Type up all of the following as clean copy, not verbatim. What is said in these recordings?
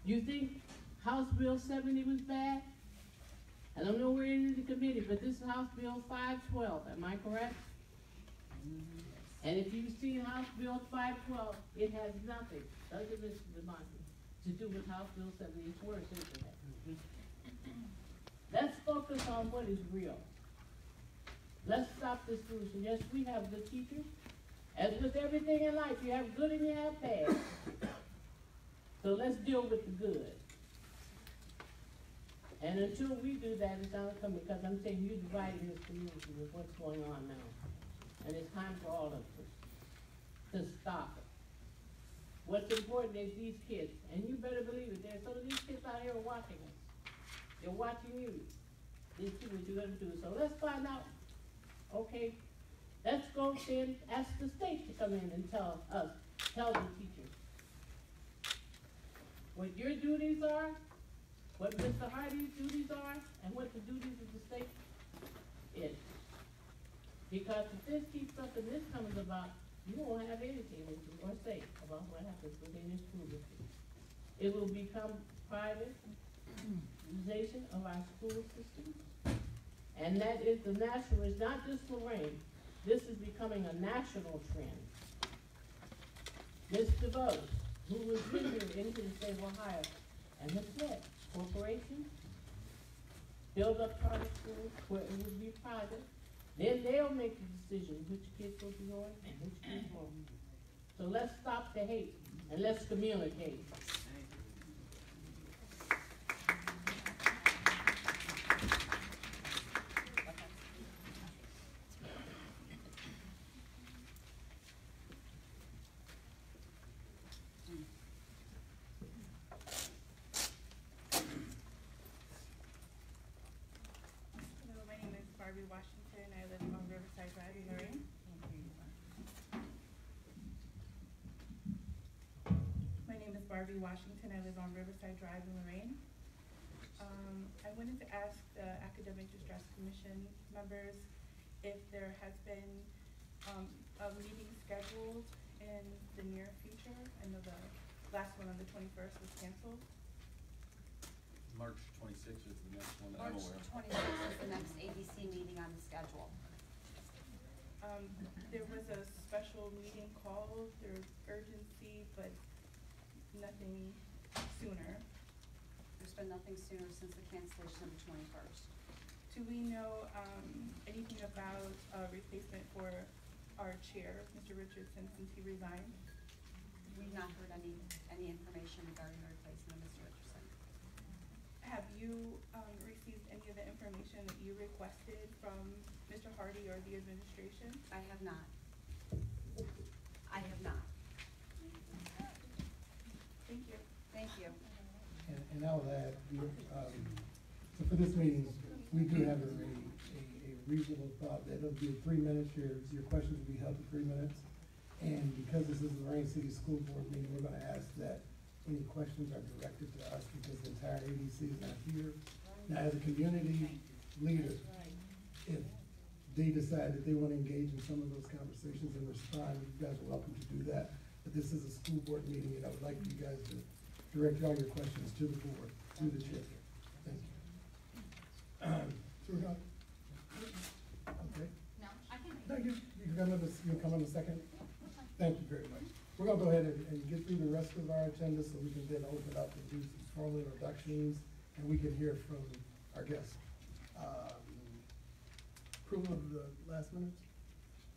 You think House Bill 70 was bad? I don't know where it is in the committee, but this is House Bill 512, am I correct? And if you've seen House Bill 512, it has nothing, doesn't Mr. DeMonte, to do with House Bill 70. It's worse, isn't it? Let's focus on what is real. Let's stop this foolishness. Yes, we have good teachers. As with everything in life, you have good and you have bad. So let's deal with the good. And until we do that, it's not coming, because I'm saying you're dividing this community with what's going on now. And it's time for all of us to stop it. What's important is these kids, and you better believe it, there's some of these kids out here watching us. They're watching you. They see what you're going to do. So let's find out. Okay, let's go then ask the state to come in and tell us, tell the teachers what your duties are, what Mr. Hardy's duties are, and what the duties of the state is. Because if this keeps up and this comes about, you won't have anything to do or say about what happens within your school district. It will become privatization of our school system. And that is the national, it's not just Lorain. This is becoming a national trend. Mr. DeVos, who was here into the state of Ohio, and has said, corporations build up private schools where it would be private. Then they'll make the decision which kids will be going and which kids won't. So let's stop the hate and let's communicate. Washington. I live on Riverside Drive in Lorain. My name is Barbie Washington. I live on Riverside Drive in Lorain. I wanted to ask the Academic Distress Commission members if there has been a meeting scheduled in the near future. I know the last one on the 21st was canceled. March 26th is the next one that I'm aware of. March 26th is the next ABC meeting on the schedule. There was a special meeting called, there's urgency, but nothing sooner. There's been nothing sooner since the cancellation of the 21st. Do we know anything about a replacement for our chair, Mr. Richardson, since he resigned? We've not heard any information regarding the replacement of Mr. Richardson. Have you received any of the information that you requested from Mr. Hardy or the administration? I have not. I have not. Thank you. Thank you. And I will add, so for this meeting, we do have a reasonable thought that it'll be 3 minutes. Your questions will be held for 3 minutes. And because this is the Lorain City School Board meeting, we're going to ask that any questions are directed to us because the entire ADC is not here. Now, as a community leader, if they decide that they want to engage in some of those conversations and respond, you guys are welcome to do that. But this is a school board meeting, and I would like you guys to direct all your questions to the board, to the chair. Thank you. Okay. No, I can. No, you'll come in a second. Thank you very much. We're gonna go ahead and get through the rest of our agenda so we can then open up and do some formal introductions and we can hear from our guests. Approval of the last minutes?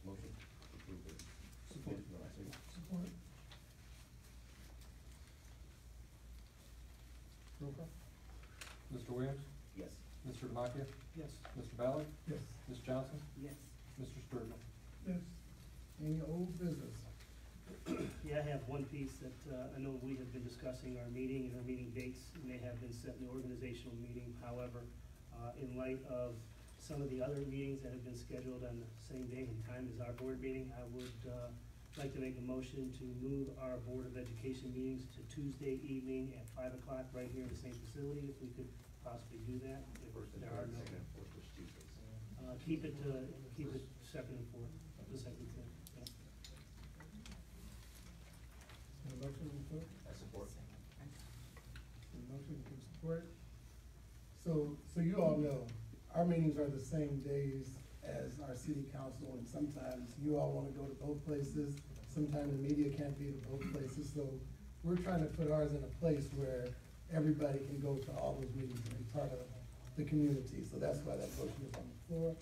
Motion. Support. Support. Roll call. Mr. Williams? Yes. Mr. Demakia? Yes. Mr. Ballard? Yes. Ms. Johnson? Yes. Mr. Sturgill? Yes. Any old business? Yeah, I have one piece that I know we have been discussing our meeting and our meeting dates may have been set in the organizational meeting. However, in light of some of the other meetings that have been scheduled on the same day and time as our board meeting, I would like to make a motion to move our Board of Education meetings to Tuesday evening at 5 o'clock right here in the same facility, if we could possibly do that. If there are no, keep it second and fourth, the second and fifth. Motion on the floor? I support. report. So you all know, our meetings are the same days as our city council, and sometimes you all wanna go to both places, sometimes the media can't be to both places, so we're trying to put ours in a place where everybody can go to all those meetings and be part of the community, so that's why that motion is on the floor.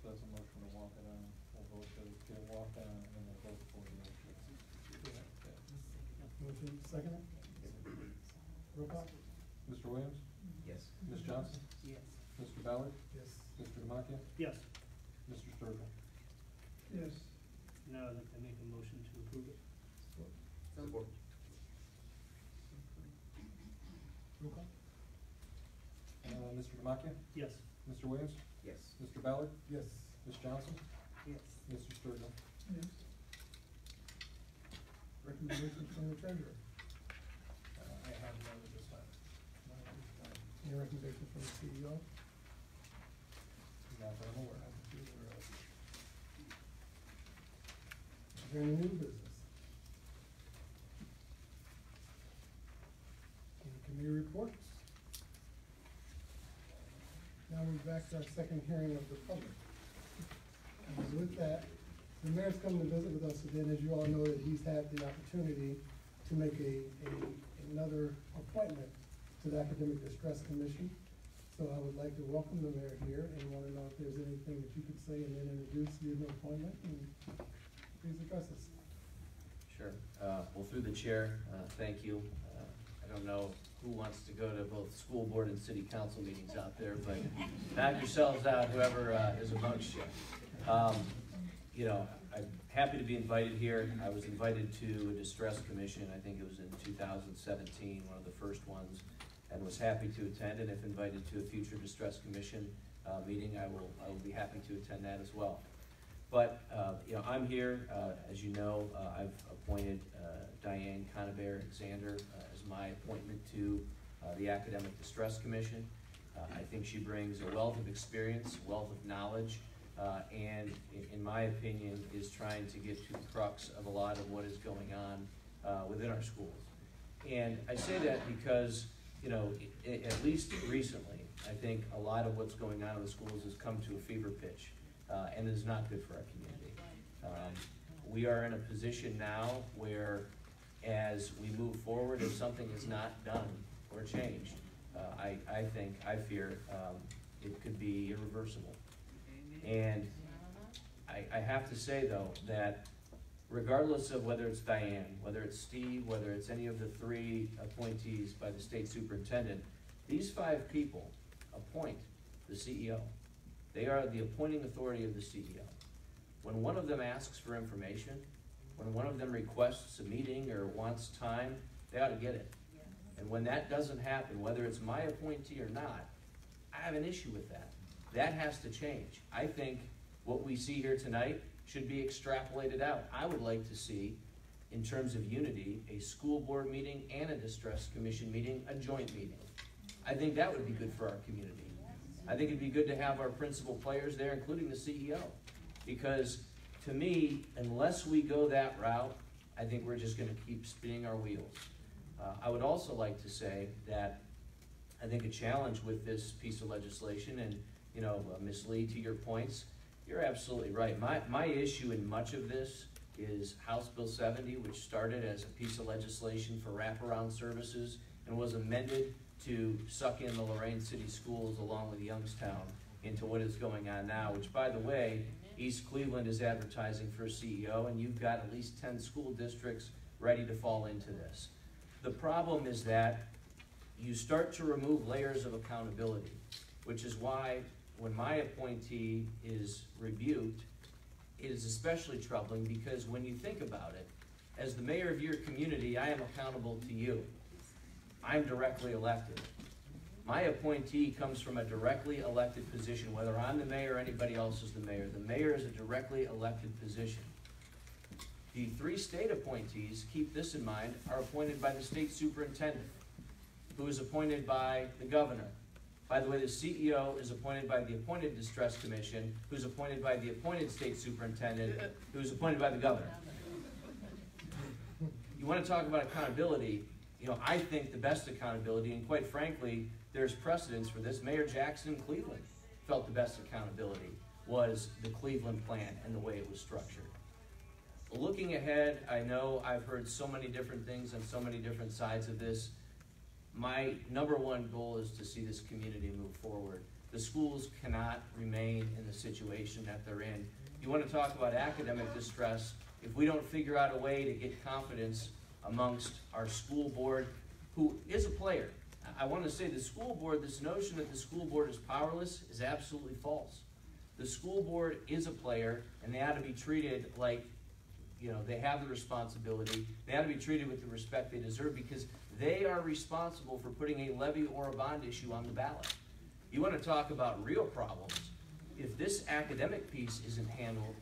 That's a motion to walk it on, we'll vote to get it walked on, and then we'll vote for the motion. Motion, second? Roll call? Mr. Williams? Yes. Ms. Johnson? Yes. Mr. Ballard? Yes. Mr. Demakia? Yes. Mr. Sturgill? Yes. Now I'd like to make a motion to approve it. Support. Roll call? Mr. Demakia? Yes. Mr. Williams? Yes. Mr. Ballard? Yes. Ms. Johnson? Yes. Mr. Sturgill? Yes. Recommendations from the treasurer? I have none at this time. Any recommendations from the CEO? Not that I'm aware of. Is there any new business? Any committee reports? Now we're back to our second hearing of the public. And with that, the mayor's come to visit with us again, as you all know, that he's had the opportunity to make another appointment to the Academic Distress Commission. So I would like to welcome the mayor here and want to know if there's anything that you could say and then introduce your new appointment, and please address us. Sure. Well, through the chair, thank you. I don't know who wants to go to both school board and city council meetings out there, but knock yourselves out, whoever is amongst you. You know, I'm happy to be invited here. I was invited to a distress commission, I think it was in 2017, one of the first ones, and was happy to attend, and if invited to a future distress commission meeting, I will be happy to attend that as well. But, you know, I'm here, as you know, I've appointed Diane Conover-Xander as my appointment to the Academic Distress Commission. I think she brings a wealth of experience, wealth of knowledge, and in my opinion, is trying to get to the crux of a lot of what is going on within our schools. And I say that because, you know, at least recently, I think a lot of what's going on in the schools has come to a fever pitch, and is not good for our community. We are in a position now where, as we move forward, if something is not done or changed, I fear it could be irreversible. And I have to say, though, that regardless of whether it's Diane, whether it's Steve, whether it's any of the three appointees by the state superintendent, these 5 people appoint the CEO. They are the appointing authority of the CEO. When one of them asks for information, when one of them requests a meeting or wants time, they ought to get it. And when that doesn't happen, whether it's my appointee or not, I have an issue with that. That has to change. I think what we see here tonight should be extrapolated out. I would like to see, in terms of unity, a school board meeting and a distress commission meeting, a joint meeting. I think that would be good for our community. I think it'd be good to have our principal players there, including the CEO. Because to me, unless we go that route, I think we're just gonna keep spinning our wheels. I would also like to say that I think a challenge with this piece of legislation, and you know, Ms. Lee, to your points, you're absolutely right. My issue in much of this is House Bill 70, which started as a piece of legislation for wraparound services and was amended to suck in the Lorain City Schools along with Youngstown into what is going on now, which, by the way, East Cleveland is advertising for a CEO, and you've got at least 10 school districts ready to fall into this. The problem is that you start to remove layers of accountability, which is why when my appointee is rebuked, it is especially troubling, because when you think about it, as the mayor of your community, I am accountable to you. I'm directly elected. My appointee comes from a directly elected position, whether I'm the mayor or anybody else is the mayor. The mayor is a directly elected position. The 3 state appointees, keep this in mind, are appointed by the state superintendent, who is appointed by the governor. By the way, the CEO is appointed by the appointed distress commission, who's appointed by the appointed state superintendent, who's appointed by the governor. You want to talk about accountability, I think the best accountability, and quite frankly, there's precedence for this. Mayor Jackson in Cleveland felt the best accountability was the Cleveland plan and the way it was structured. Looking ahead, I know I've heard so many different things on so many different sides of this. My number one goal is to see this community move forward. The schools cannot remain in the situation that they're in. You want to talk about academic distress, if we don't figure out a way to get confidence amongst our school board, who is a player. I want to say the school board, this notion that the school board is powerless is absolutely false. The school board is a player, and they ought to be treated like, they have the responsibility. They ought to be treated with the respect they deserve, because they are responsible for putting a levy or a bond issue on the ballot. You want to talk about real problems. If this academic piece isn't handled,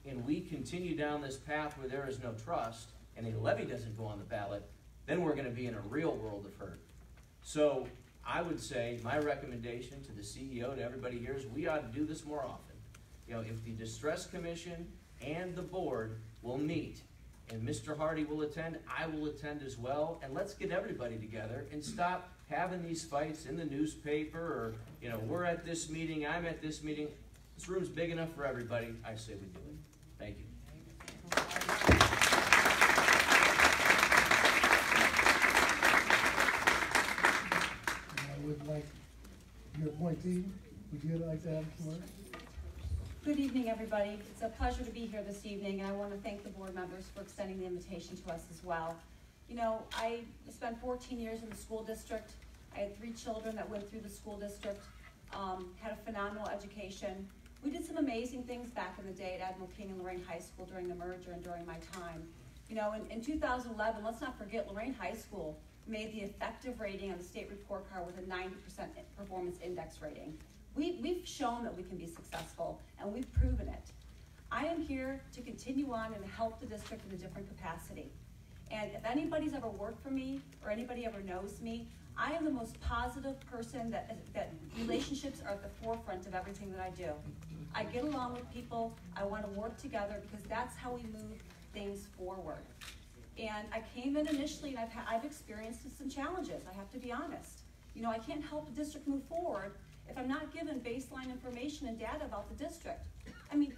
and we continue down this path where there is no trust, and a levy doesn't go on the ballot, then we're going to be in a real world of hurt. So I would say my recommendation to the CEO, to everybody here, is we ought to do this more often. If the Distress Commission and the board will meet, and Mr. Hardy will attend, I will attend as well, and let's get everybody together and stop having these fights in the newspaper, or, we're at this meeting, I'm at this meeting. This room's big enough for everybody. I say we do it. Thank you. I would like your appointee, would you like to have some words? Good evening, everybody. It's a pleasure to be here this evening, and I want to thank the board members for extending the invitation to us as well. I spent 14 years in the school district. I had 3 children that went through the school district, had a phenomenal education. We did some amazing things back in the day at Admiral King and Lorain High School during the merger and during my time. In 2011, let's not forget, Lorain High School made the effective rating on the state report card with a 90% performance index rating. We've shown that we can be successful, and we've proven it. I am here to continue on and help the district in a different capacity. And if anybody's ever worked for me, or anybody ever knows me, I am the most positive person that relationships are at the forefront of everything that I do. I get along with people, I want to work together, because that's how we move things forward. And I came in initially, and I've experienced some challenges, I have to be honest. I can't help the district move forward if I'm not given baseline information and data about the district.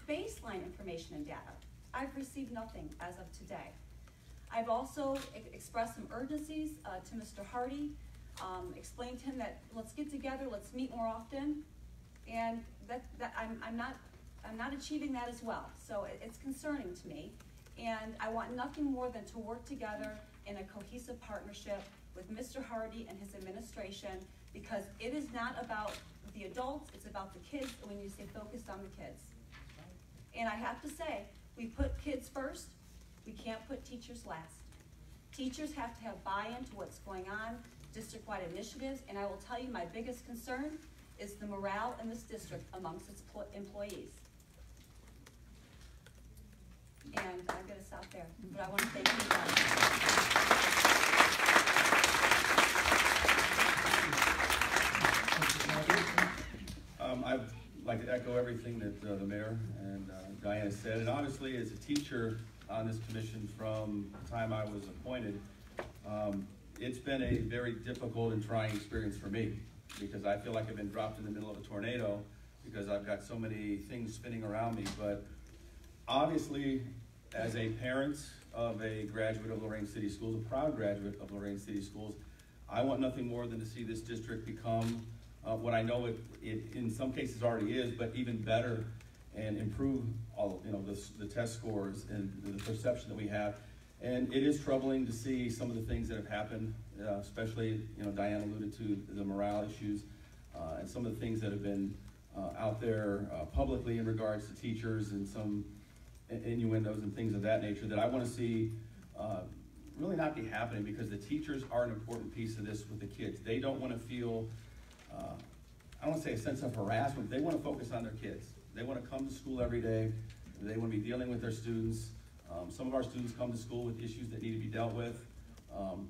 Baseline information and data. I've received nothing as of today. I've also expressed some urgencies to Mr. Hardy, explained to him that let's get together, let's meet more often, and I'm not achieving that as well. So it's concerning to me, and I want nothing more than to work together in a cohesive partnership with Mr. Hardy and his administration, because it is not about the adults, it's about the kids, and when you say focused on the kids. And I have to say, we put kids first, we can't put teachers last. Teachers have to have buy-in to what's going on, district-wide initiatives, and I will tell you my biggest concern is the morale in this district amongst its employees. And I'm going to stop there, but I want to thank you guys. I'd like to echo everything that the mayor and Diana said, and honestly, as a teacher on this commission from the time I was appointed, it's been a very difficult and trying experience for me, because I feel like I've been dropped in the middle of a tornado, because I've got so many things spinning around me. But obviously, as a parent of a graduate of Lorain City Schools, a proud graduate of Lorain City Schools, I want nothing more than to see this district become what I know it in some cases already is, but even better, and improve all the test scores and the perception that we have. And it is troubling to see some of the things that have happened, especially Diane alluded to the morale issues and some of the things that have been out there publicly in regards to teachers, and some innuendos and things of that nature that I want to see really not be happening, because the teachers are an important piece of this with the kids. They don't want to feel, I don't want to say a sense of harassment. They want to focus on their kids. They want to come to school every day. They want to be dealing with their students. Some of our students come to school with issues that need to be dealt with.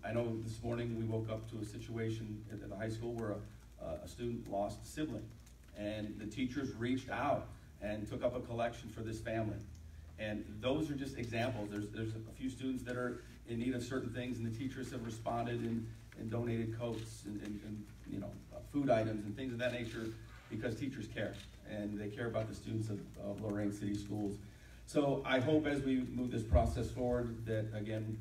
I know this morning we woke up to a situation at the high school where a student lost a sibling, and the teachers reached out and took up a collection for this family. And those are just examples. There's a few students that are in need of certain things, and the teachers have responded and donated coats and you know, food items and things of that nature, because teachers care, and they care about the students of Lorain City Schools. So I hope as we move this process forward that, again,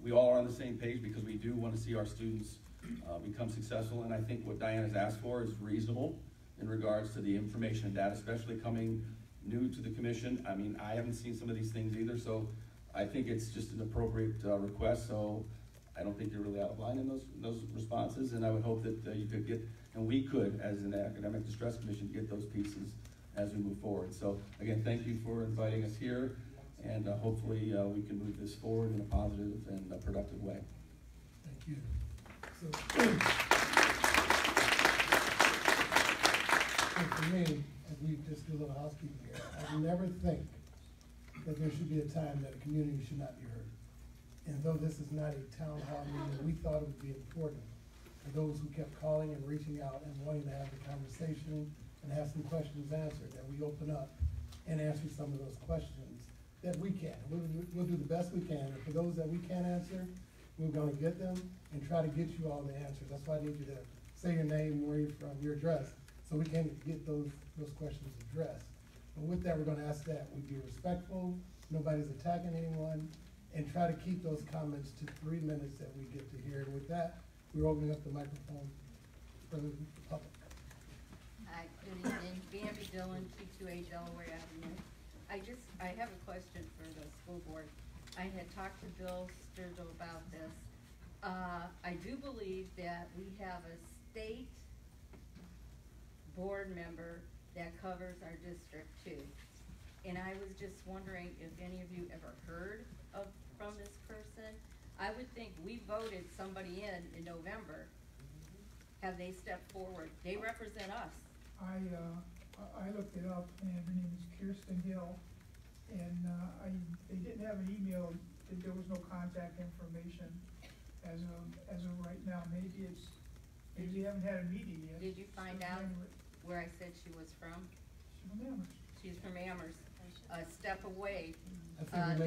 we all are on the same page, because we do want to see our students become successful. And I think what Diane has asked for is reasonable in regards to the information and data, especially coming new to the commission. I mean, I haven't seen some of these things either, so I think it's just an appropriate request. So I don't think you're really out of line in those responses, and I would hope that you could get, and we could, as an academic distress commission, get those pieces as we move forward. So again, thank you for inviting us here, and hopefully we can move this forward in a positive and a productive way. Thank you. So for me, as we just do a little housekeeping here, I never think that there should be a time that a community should not be heard. And though this is not a town hall meeting, we thought it would be important for those who kept calling and reaching out and wanting to have the conversation and have some questions answered, that we open up and answer some of those questions that we can. We'll do the best we can, and for those that we can't answer, we're gonna get them and try to get you all the answers. That's why I need you to say your name, where you're from, your address, so we can get those questions addressed. And with that, we're gonna ask that we be respectful, nobody's attacking anyone, and try to keep those comments to 3 minutes that we get to hear. And with that, we're opening up the microphone for the public. Hi, good evening. Bambi Dillon, 228 Delaware Avenue. I have a question for the school board. I had talked to Bill Sturgill about this. I do believe that we have a state board member that covers our district too. And I was just wondering if any of you ever heard from this person. I would think we voted somebody in November. Have they stepped forward? They represent us. I looked it up, and her name is Kirsten Hill, and they didn't have an email. There was no contact information as of right now. Maybe we haven't had a meeting yet. Did you find out where I said she was from? She's from Amherst. She's from Amherst, a step away. I think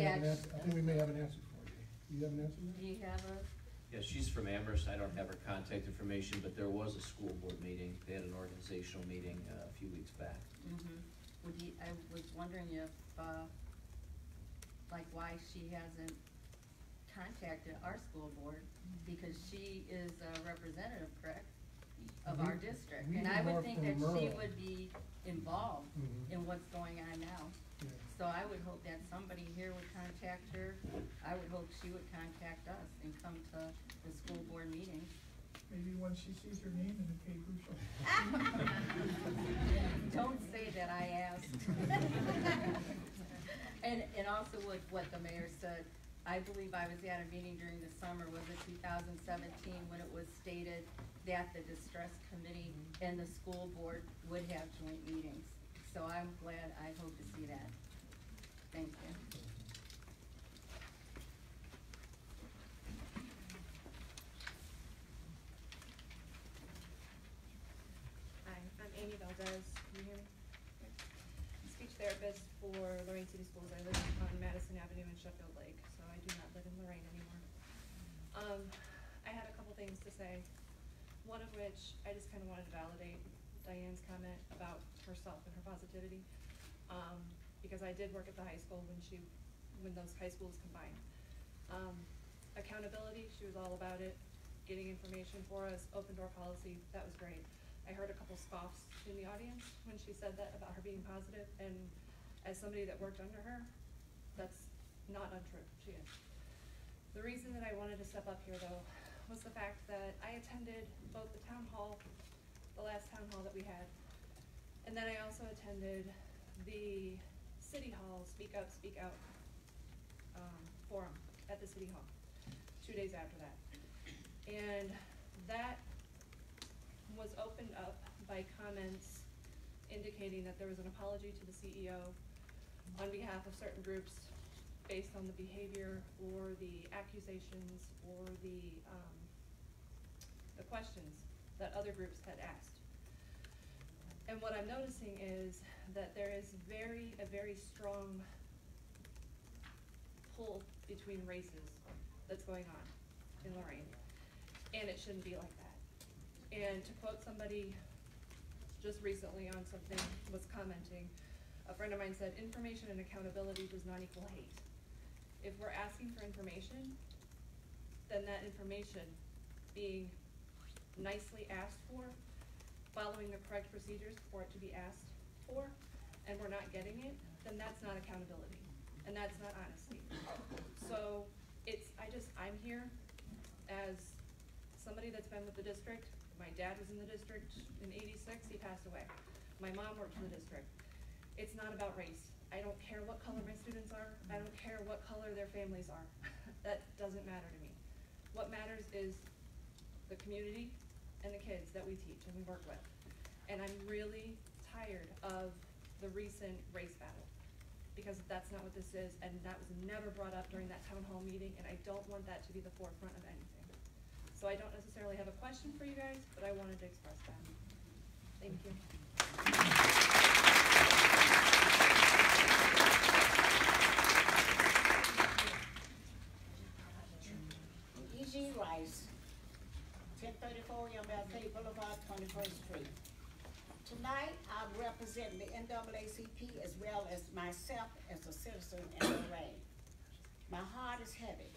we may have an answer for you. Do you have an answer? Do you have a? Yeah, she's from Amherst. I don't have her contact information, but there was a school board meeting. They had an organizational meeting a few weeks back. Mm-hmm. I was wondering if, like, why she hasn't contacted our school board, because she is a representative, correct, of our district. And I would think that she would be involved in what's going on now. Yeah. So I would hope that somebody here would contact her. I would hope she would contact us and come to the school board meetings. Maybe once she sees her name in the paper, she'll. Don't say that I asked. And also with what the mayor said, I believe I was at a meeting during the summer, was it 2017, when it was stated that the distress committee and the school board would have joint meetings. So I'm glad, I hope to see that. Thank you. Hi, I'm Amy Valdez. Can you hear me? Okay. I'm a speech therapist for Lorain City Schools. I live on Madison Avenue in Sheffield Lake, so I do not live in Lorain anymore. I had a couple things to say, one of which I just kind of wanted to validate Diane's comment about herself and her positivity. Because I did work at the high school when those high schools combined. Accountability, she was all about it. Getting information for us, open door policy, that was great. I heard a couple scoffs in the audience when she said that about her being positive, and as somebody that worked under her, that's not untrue, she is. The reason that I wanted to step up here though, was the fact that I attended both the town hall, the last town hall that we had, and then I also attended the City Hall Speak Up, Speak Out forum at the City Hall 2 days after that. And that was opened up by comments indicating that there was an apology to the CEO on behalf of certain groups based on the behavior or the accusations or the questions that other groups had asked. And what I'm noticing is that there is a very strong pull between races that's going on in Lorain. And it shouldn't be like that. And to quote somebody just recently on something, was commenting, a friend of mine said, information and accountability does not equal hate. If we're asking for information, then that information being nicely asked for, following the correct procedures for it to be asked for, and we're not getting it, then that's not accountability, and that's not honesty. So I'm here as somebody that's been with the district. My dad was in the district in '86, he passed away. My mom worked for the district. It's not about race. I don't care what color my students are. I don't care what color their families are. That doesn't matter to me. What matters is the community and the kids that we teach and we work with. And I'm really tired of the recent race battle, because that's not what this is, and that was never brought up during that town hall meeting, and I don't want that to be the forefront of anything. So I don't necessarily have a question for you guys, but I wanted to express that. Thank you. E.G. Rice, 1034 MLK Boulevard, 21st Street. Tonight, I'm representing the NAACP as well as myself as a citizen in Lorain. My heart is heavy.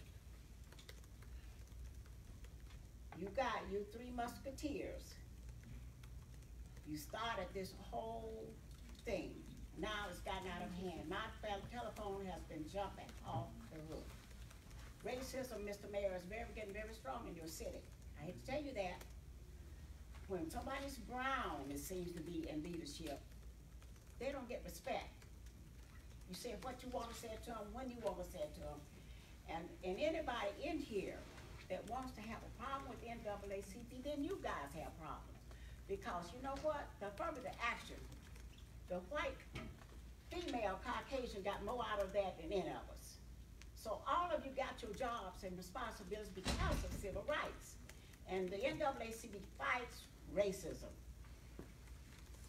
You got you three musketeers. You started this whole thing. Now it's gotten out of hand. My telephone has been jumping off the roof. Racism, Mr. Mayor, is getting very strong in your city. I hate to tell you that. When somebody's brown, it seems to be in leadership, they don't get respect. You say what you want to say to them, when you want to say it to them. And anybody in here that wants to have a problem with the NAACP, then you guys have problems. Because you know what? The affirmative action, the white female Caucasian got more out of that than any of us. So all of you got your jobs and responsibilities because of civil rights. And the NAACP fights racism.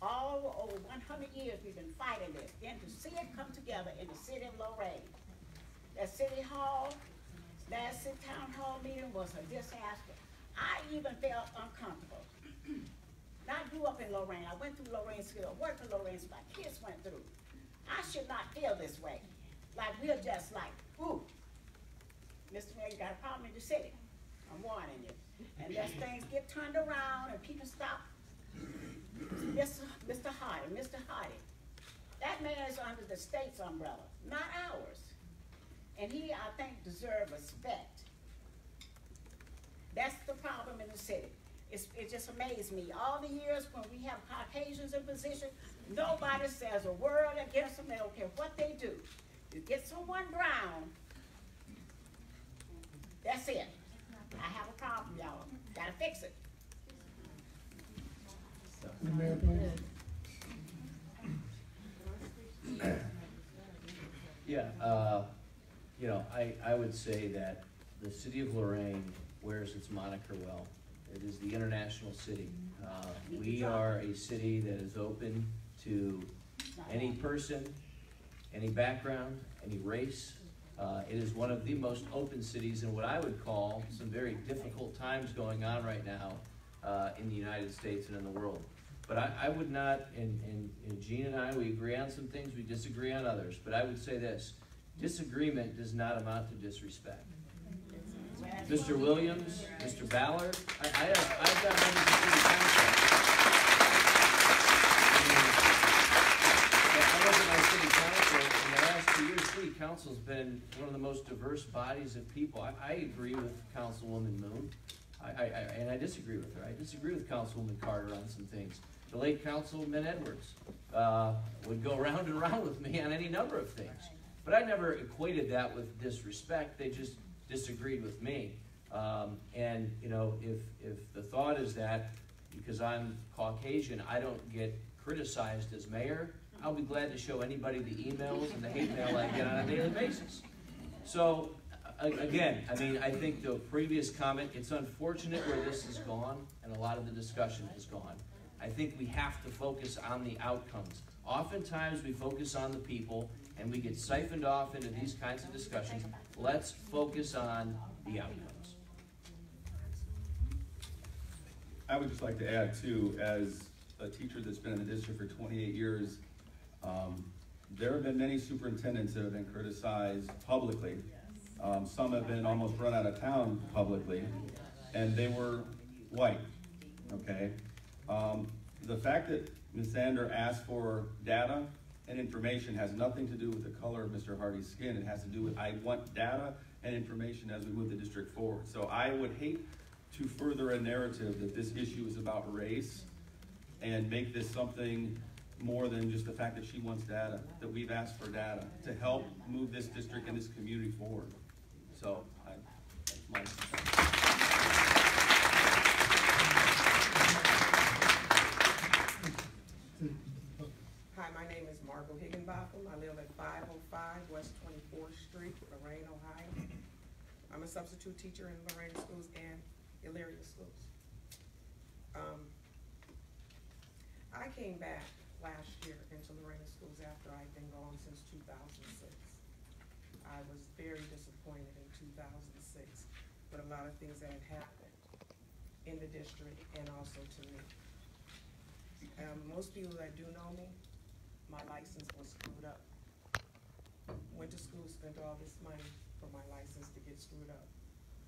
All over 100 years we've been fighting this. Then to see it come together in the city of Lorain. That city hall, last city town hall meeting was a disaster. I even felt uncomfortable. Now, I grew up in Lorain. I went through Lorain School, worked in Lorain School, my kids went through. I should not feel this way. Like we're just like, ooh, Mr. Mayor, you got a problem in the city. I'm warning you. And as things get turned around and people stop, Mr. Hardy, that man is under the state's umbrella, not ours. And he, I think, deserves respect. That's the problem in the city. It just amazed me. All the years when we have Caucasians in position, nobody says a word against them. They don't care what they do. You get someone brown, that's it. I have a problem, y'all. Gotta fix it. The mayor, please. Yeah, you know, I would say that the city of Lorain wears its moniker well. It is the international city. We are a city that is open to any person, any background, any race. It is one of the most open cities in what I would call some very difficult times going on right now in the United States and in the world. But I would not, and Gene and I, we agree on some things, we disagree on others, but I would say this: disagreement does not amount to disrespect. Mr. Williams, Mr. Ballard, I've got members of city council. I look at my city council, in the last 2 years, city council's been one of the most diverse bodies of people. I agree with Councilwoman Moon, and I disagree with her. I disagree with Councilwoman Carter on some things. The late Councilman Edwards would go round and round with me on any number of things. But I never equated that with disrespect. They just disagreed with me. And you know, if the thought is that because I'm Caucasian, I don't get criticized as mayor, I'll be glad to show anybody the emails and the hate mail I get on a daily basis. So again, I mean, I think the previous comment, it's unfortunate where this has gone and a lot of the discussion has gone. I think we have to focus on the outcomes. Oftentimes we focus on the people and we get siphoned off into these kinds of discussions. Let's focus on the outcomes. I would just like to add too, as a teacher that's been in the district for 28 years, there have been many superintendents that have been criticized publicly. Some have been almost run out of town publicly, and they were white, okay? The fact that Ms. Sander asked for data and information has nothing to do with the color of Mr. Hardy's skin. It has to do with, I want data and information as we move the district forward. So I would hate to further a narrative that this issue is about race and make this something more than just the fact that she wants data, that we've asked for data to help move this district and this community forward. So that's my. Hi, my name is Margot Higginbotham. I live at 505 West 24th Street, Lorain, Ohio. I'm a substitute teacher in Lorain schools and Elyria schools. I came back last year into Lorain schools after I'd been gone since 2006. I was very disappointed in 2006 with a lot of things that had happened in the district and also to me. Most people that do know me, my license was screwed up. Went to school, spent all this money for my license to get screwed up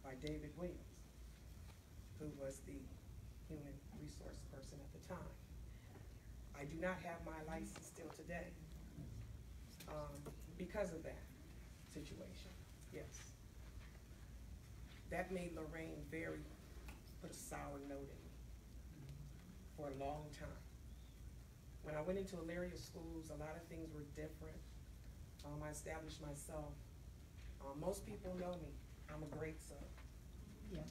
by David Williams, who was the human resource person at the time. I do not have my license still today because of that situation, yes. That made Lorain put a sour note in me for a long time. When I went into Elyria schools, a lot of things were different. I established myself. Most people know me. I'm a great son. Yeah.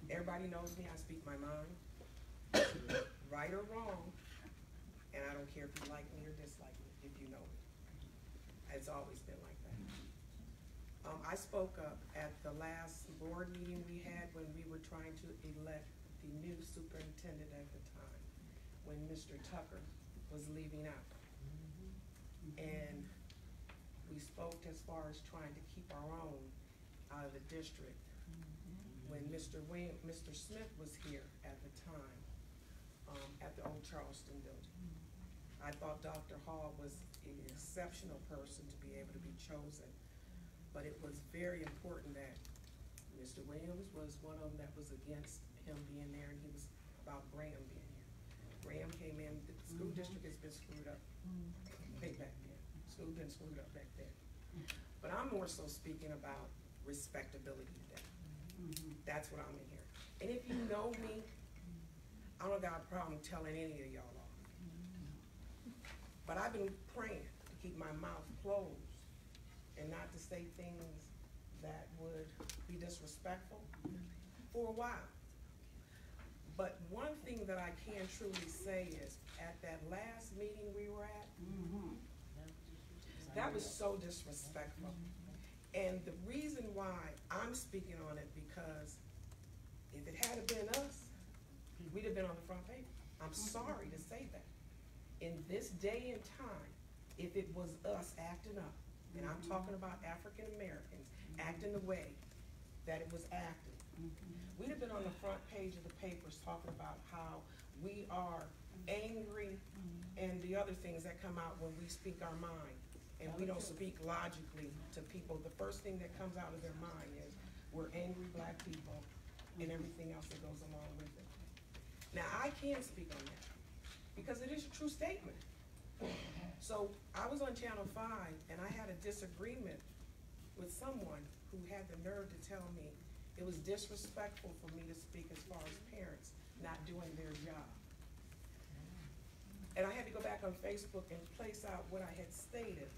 Everybody knows me. I speak my mind, right or wrong, and I don't care if you like me or dislike me, if you know me. It's always been like that. I spoke up at the last board meeting we had when we were trying to elect the new superintendent at the time, when Mr. Tucker was leaving out. And we spoke as far as trying to keep our own out of the district. When Mr. Smith was here at the time, at the old Charleston building. I thought Dr. Hall was an exceptional person to be able to be chosen, but it was very important that Mr. Williams was one of them that was against him being there, and he was about Graham being here. Graham came in, the school district has been screwed up way back then. School been screwed up back then. But I'm more so speaking about respectability today. That's what I'm in here. And if you know me, I don't got a problem telling any of y'all off. But I've been praying to keep my mouth closed and not to say things that would be disrespectful for a while. But one thing that I can truly say is, at that last meeting we were at, that was so disrespectful. And the reason why I'm speaking on it, because if it had been us, we'd have been on the front page. I'm sorry to say that. In this day and time, if it was us acting up, and I'm talking about African Americans acting the way that it was acting, we'd have been on the front page of the papers talking about how we are angry and the other things that come out when we speak our mind. And we don't speak logically to people. The first thing that comes out of their mind is, we're angry black people and everything else that goes along with it. Now, I can speak on that because it is a true statement. So I was on Channel 5 and I had a disagreement with someone who had the nerve to tell me it was disrespectful for me to speak as far as parents not doing their job. And I had to go back on Facebook and place out what I had stated.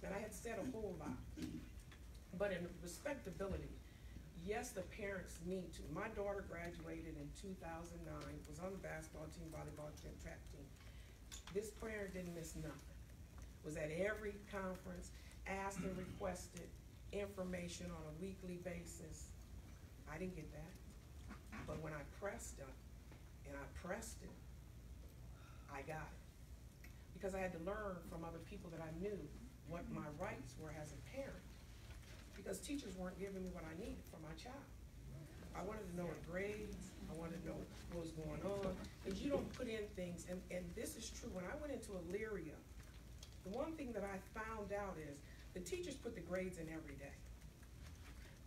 And I had said a whole lot. But in respectability, yes, the parents need to. My daughter graduated in 2009, was on the basketball team, volleyball team, track team. This parent didn't miss nothing. Was at every conference, asked and requested information on a weekly basis. I didn't get that. But when I pressed it, and I pressed it, I got it. Because I had to learn from other people that I knew what my rights were as a parent. because teachers weren't giving me what I needed for my child. I wanted to know her grades, I wanted to know what was going on, because you don't put in things, and this is true. When I went into Elyria, the one thing that I found out is the teachers put the grades in every day.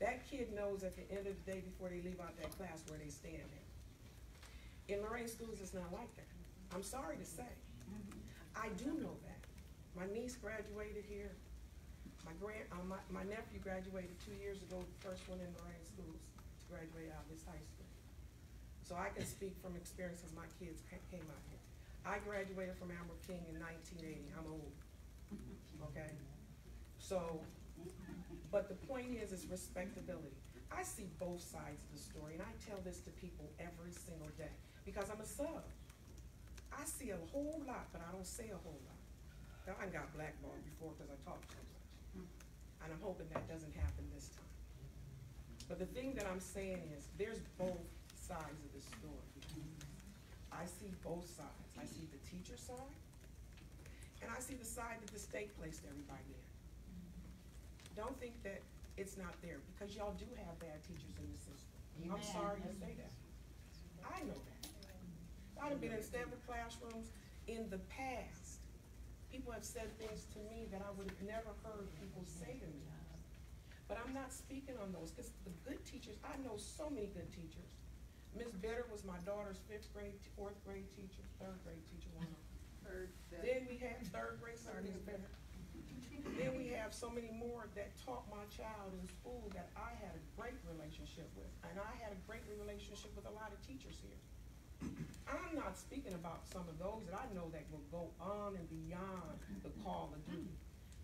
That kid knows at the end of the day before they leave out that class where they stand at. In Lorain schools, it's not like that. I'm sorry to say. I do know that. My niece graduated here. My nephew graduated 2 years ago, the first one in Lorain schools to graduate out of this high school. So I can speak from experience as my kids came out here. I graduated from Amber King in 1980. I'm old, okay? So, but the point is respectability. I see both sides of the story, and I tell this to people every single day because I'm a sub. I see a whole lot, but I don't say a whole lot. Now, I got blackballed before because I talk too much. And I'm hoping that doesn't happen this time. But the thing that I'm saying is there's both sides of the story. I see both sides. I see the teacher side, and I see the side that the state placed everybody in. Don't think that it's not there, because y'all do have bad teachers in the system. Amen. I'm sorry to say that. I know that. I've been in Stanford classrooms in the past. People have said things to me that I would have never heard people say to me. But I'm not speaking on those, because the good teachers, I know so many good teachers. Miss Better was my daughter's 5th grade, 4th grade teacher, 3rd grade teacher, one of them. Then we had 3rd grade, sorry, Miss Better. Then we have so many more that taught my child in school that I had a great relationship with. And I had a great relationship with a lot of teachers here. I'm not speaking about some of those that I know that will go on and beyond the call of duty.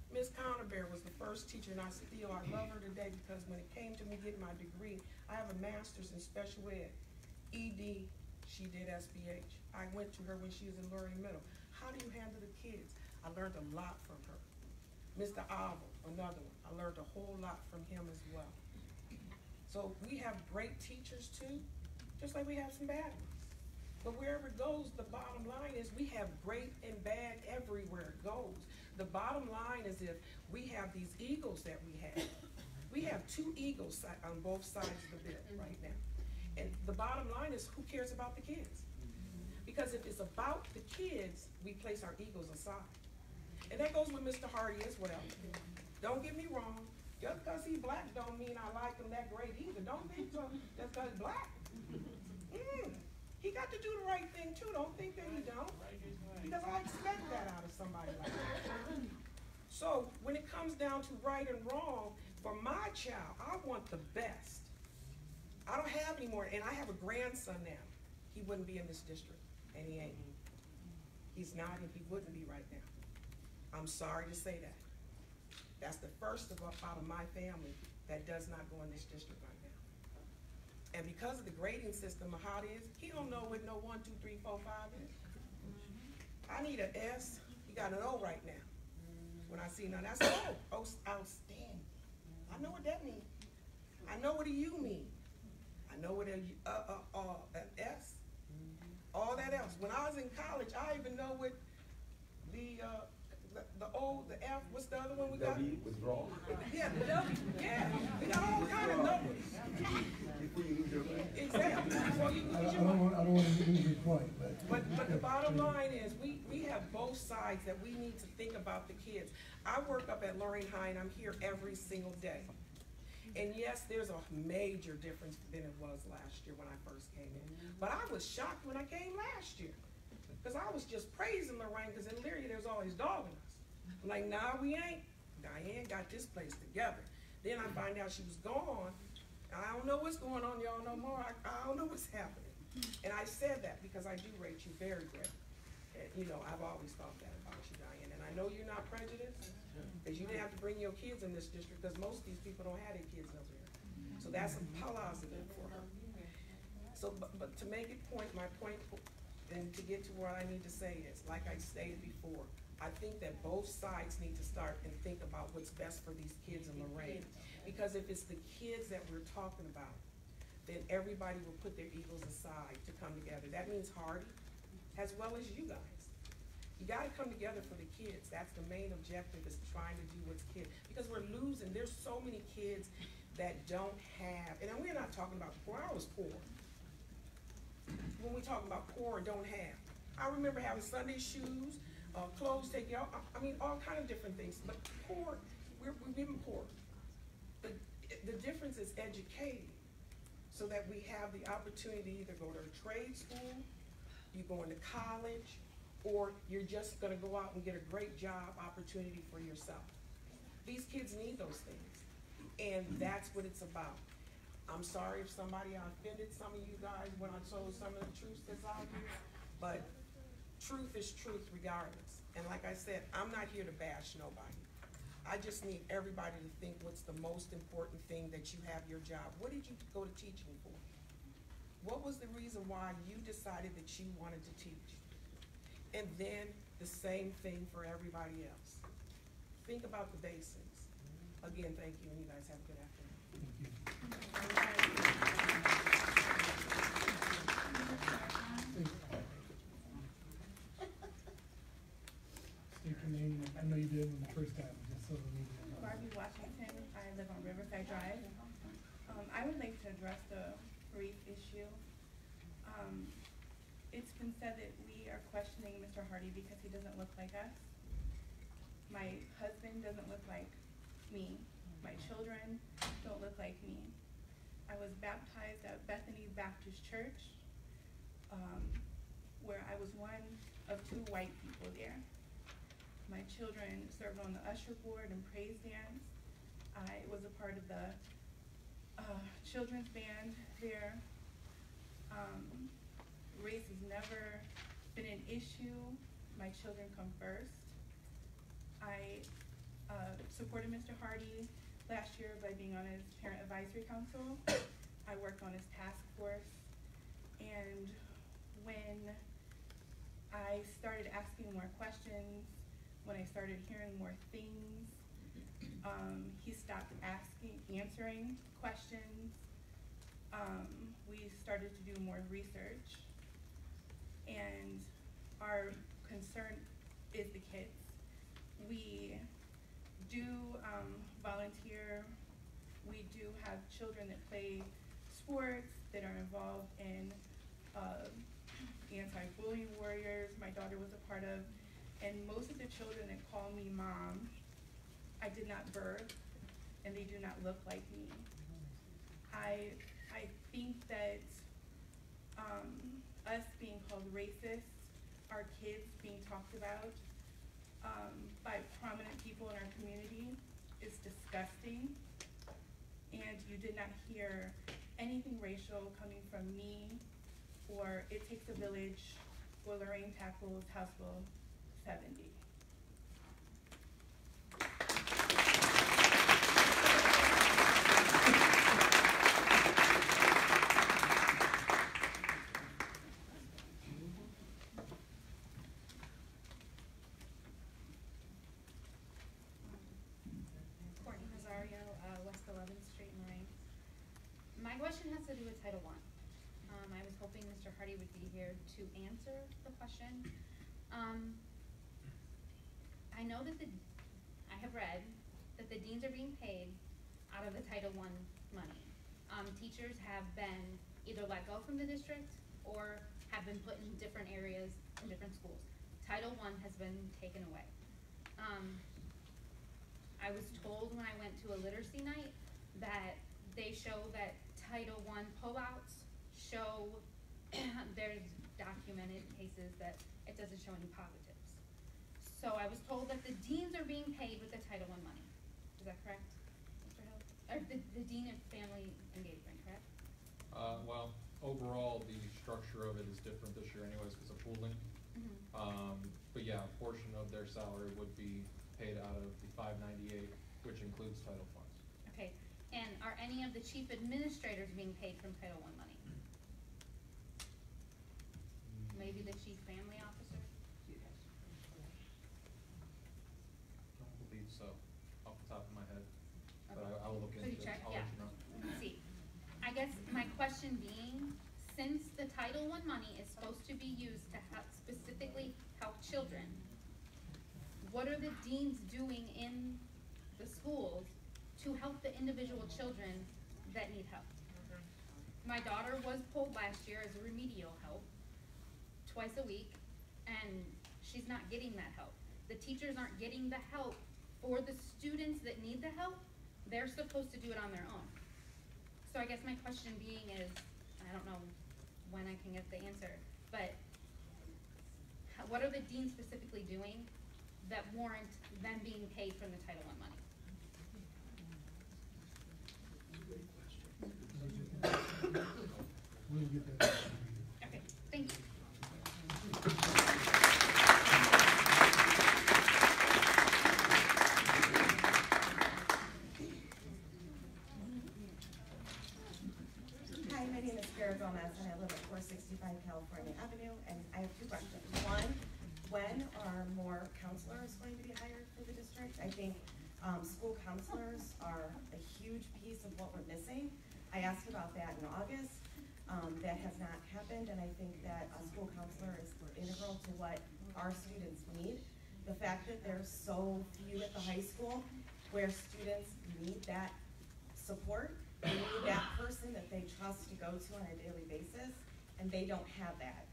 Miss Counterbear was the first teacher, and I love her today, because when it came to me getting my degree, I have a master's in special ed. ED, she did SBH. I went to her when she was in Lorain Middle. How do you handle the kids? I learned a lot from her. Mr. Oval, another one. I learned a whole lot from him as well. So we have great teachers too, just like we have some bad ones. But wherever it goes, the bottom line is we have great and bad everywhere it goes. The bottom line is if we have these egos that we have. We have 2 egos on both sides of the bit right now. And the bottom line is, who cares about the kids? Because if it's about the kids, we place our egos aside. And that goes with Mr. Hardy as well. Don't get me wrong. Just because he's black don't mean I like him that great either. Don't think so. Just because he's black. He got to do the right thing too. Don't think that he don't. Because I expect that out of somebody like that. So when it comes down to right and wrong, for my child, I want the best. I don't have any more, and I have a grandson now. He wouldn't be in this district, and he ain't. He's not, and he wouldn't be right now. I'm sorry to say that. That's the first out of my family that does not go in this district right now. And because of the grading system of how it is, he don't know what no 1, 2, 3, 4, 5 is. I need an S. He got an O right now. When I see, now that's O, outstanding. I know what that means. I know what a U means. I know what an S. All that else. When I was in college, I even know what the O, the F, what's the other one we got? W, withdrawal. Yeah, the W, yeah. We got all kind of numbers. Exactly. So I don't want to lose your point, but the bottom line is we have both sides that we need to think about the kids. I work up at Lorain High, and I'm here every single day. And yes, there's a major difference than it was last year when I first came in. But I was shocked when I came last year, because I was just praising Lorain, because in Lyria there's always dogging us. I'm like, nah, we ain't. Diane got this place together. Then I find out she was gone. I don't know what's going on, y'all no more. I don't know what's happening. And I said that because I do rate you very great. And, you know, I've always thought that about you, Diane. And I know you're not prejudiced, because you didn't have to bring your kids in this district, because most of these people don't have their kids over here. So that's a positive for her. So, but to make it my point, and to get to what I need to say is, like I stated before, I think that both sides need to start and think about what's best for these kids in Lorain. Because if it's the kids that we're talking about, then everybody will put their egos aside to come together. That means Hardy, as well as you guys. You gotta come together for the kids. That's the main objective, is trying to do what's kid, because we're losing, there's so many kids that don't have, and we're not talking about poor, I was poor. When we talk about poor and don't have, I remember having Sunday shoes, clothes taken out, I mean, all kind of different things, but poor, we've been poor. The difference is educating, so that we have the opportunity to either go to a trade school, you go into college, or you're just gonna go out and get a great job opportunity for yourself. These kids need those things, and that's what it's about. I'm sorry if somebody offended some of you guys when I told some of the truth that's out here, but truth is truth regardless. And like I said, I'm not here to bash nobody. I just need everybody to think what's the most important thing that you have your job. What did you go to teaching for? What was the reason why you decided that you wanted to teach? And then the same thing for everybody else. Think about the basics. Again, thank you, and you guys have a good afternoon. State your name, I know you did it the first time, just so the media knows. Barbie Washington, I live on Riverside Drive. I would like to address the race issue. It's been said that we are questioning Mr. Hardy because he doesn't look like us. My husband doesn't look like me. My children don't look like me. I was baptized at Bethany Baptist Church, where I was one of 2 white people there. My children served on the usher board and praise dance. I was a part of the children's band there. Race has never been an issue. My children come first. I supported Mr. Hardy last year by being on his Parent Advisory Council. I worked on his task force, and when I started asking more questions, when I started hearing more things, he stopped answering questions. We started to do more research, and our concern is the kids. We do volunteer. We do have children that play sports, that are involved in anti-bullying warriors my daughter was a part of, and most of the children that call me mom, I did not birth, and they do not look like me. I think that us being called racist, our kids being talked about by prominent people in our community is disgusting, and you did not hear anything racial coming from me or It Takes a Village or Lorain Tackles House Bill 70. My question has to do with Title I. I was hoping Mr. Hardy would be here to answer the question. I know that I have read that the deans are being paid out of the Title I money. Teachers have been either let go from the district or have been put in different areas in different schools. Title I has been taken away. I was told when I went to a literacy night that they show that Title I pullouts show there's documented cases that it doesn't show any positives. So I was told that the deans are being paid with the Title I money. Is that correct, Mr. Hill? Or the Dean of Family Engagement, correct? Well, overall, the structure of it is different this year anyways because of pooling. But yeah, a portion of their salary would be paid out of the 598, which includes title funds. Okay, and are any of the chief administrators being paid from Title I money? Maybe the chief family officer? Don't believe so, off the top of my head, but I will look into it. Check? I'll Yeah. let you know. Let's see. I guess my question being, since the Title I money is supposed to be used to help, specifically help children, what are the deans doing in the schools to help the individual children that need help? My daughter was pulled last year as a remedial help twice a week, and she's not getting that help. The teachers aren't getting the help for the students that need the help. They're supposed to do it on their own. So I guess my question being is, I don't know when I can get the answer, but what are the deans specifically doing that warrant them being paid from the Title I money? We'll get that. Okay, thank you. Hi, my name is Sarah Gomez, and I live at 465 California Avenue, and I have two questions. One, when are more counselors going to be hired for the district? I think school counselors are a huge piece of what we're missing. I asked about that in August. That has not happened, and I think that a school counselor is integral to what our students need. The fact that there's so few at the high school where students need that support, they need that person that they trust to go to on a daily basis, and they don't have that.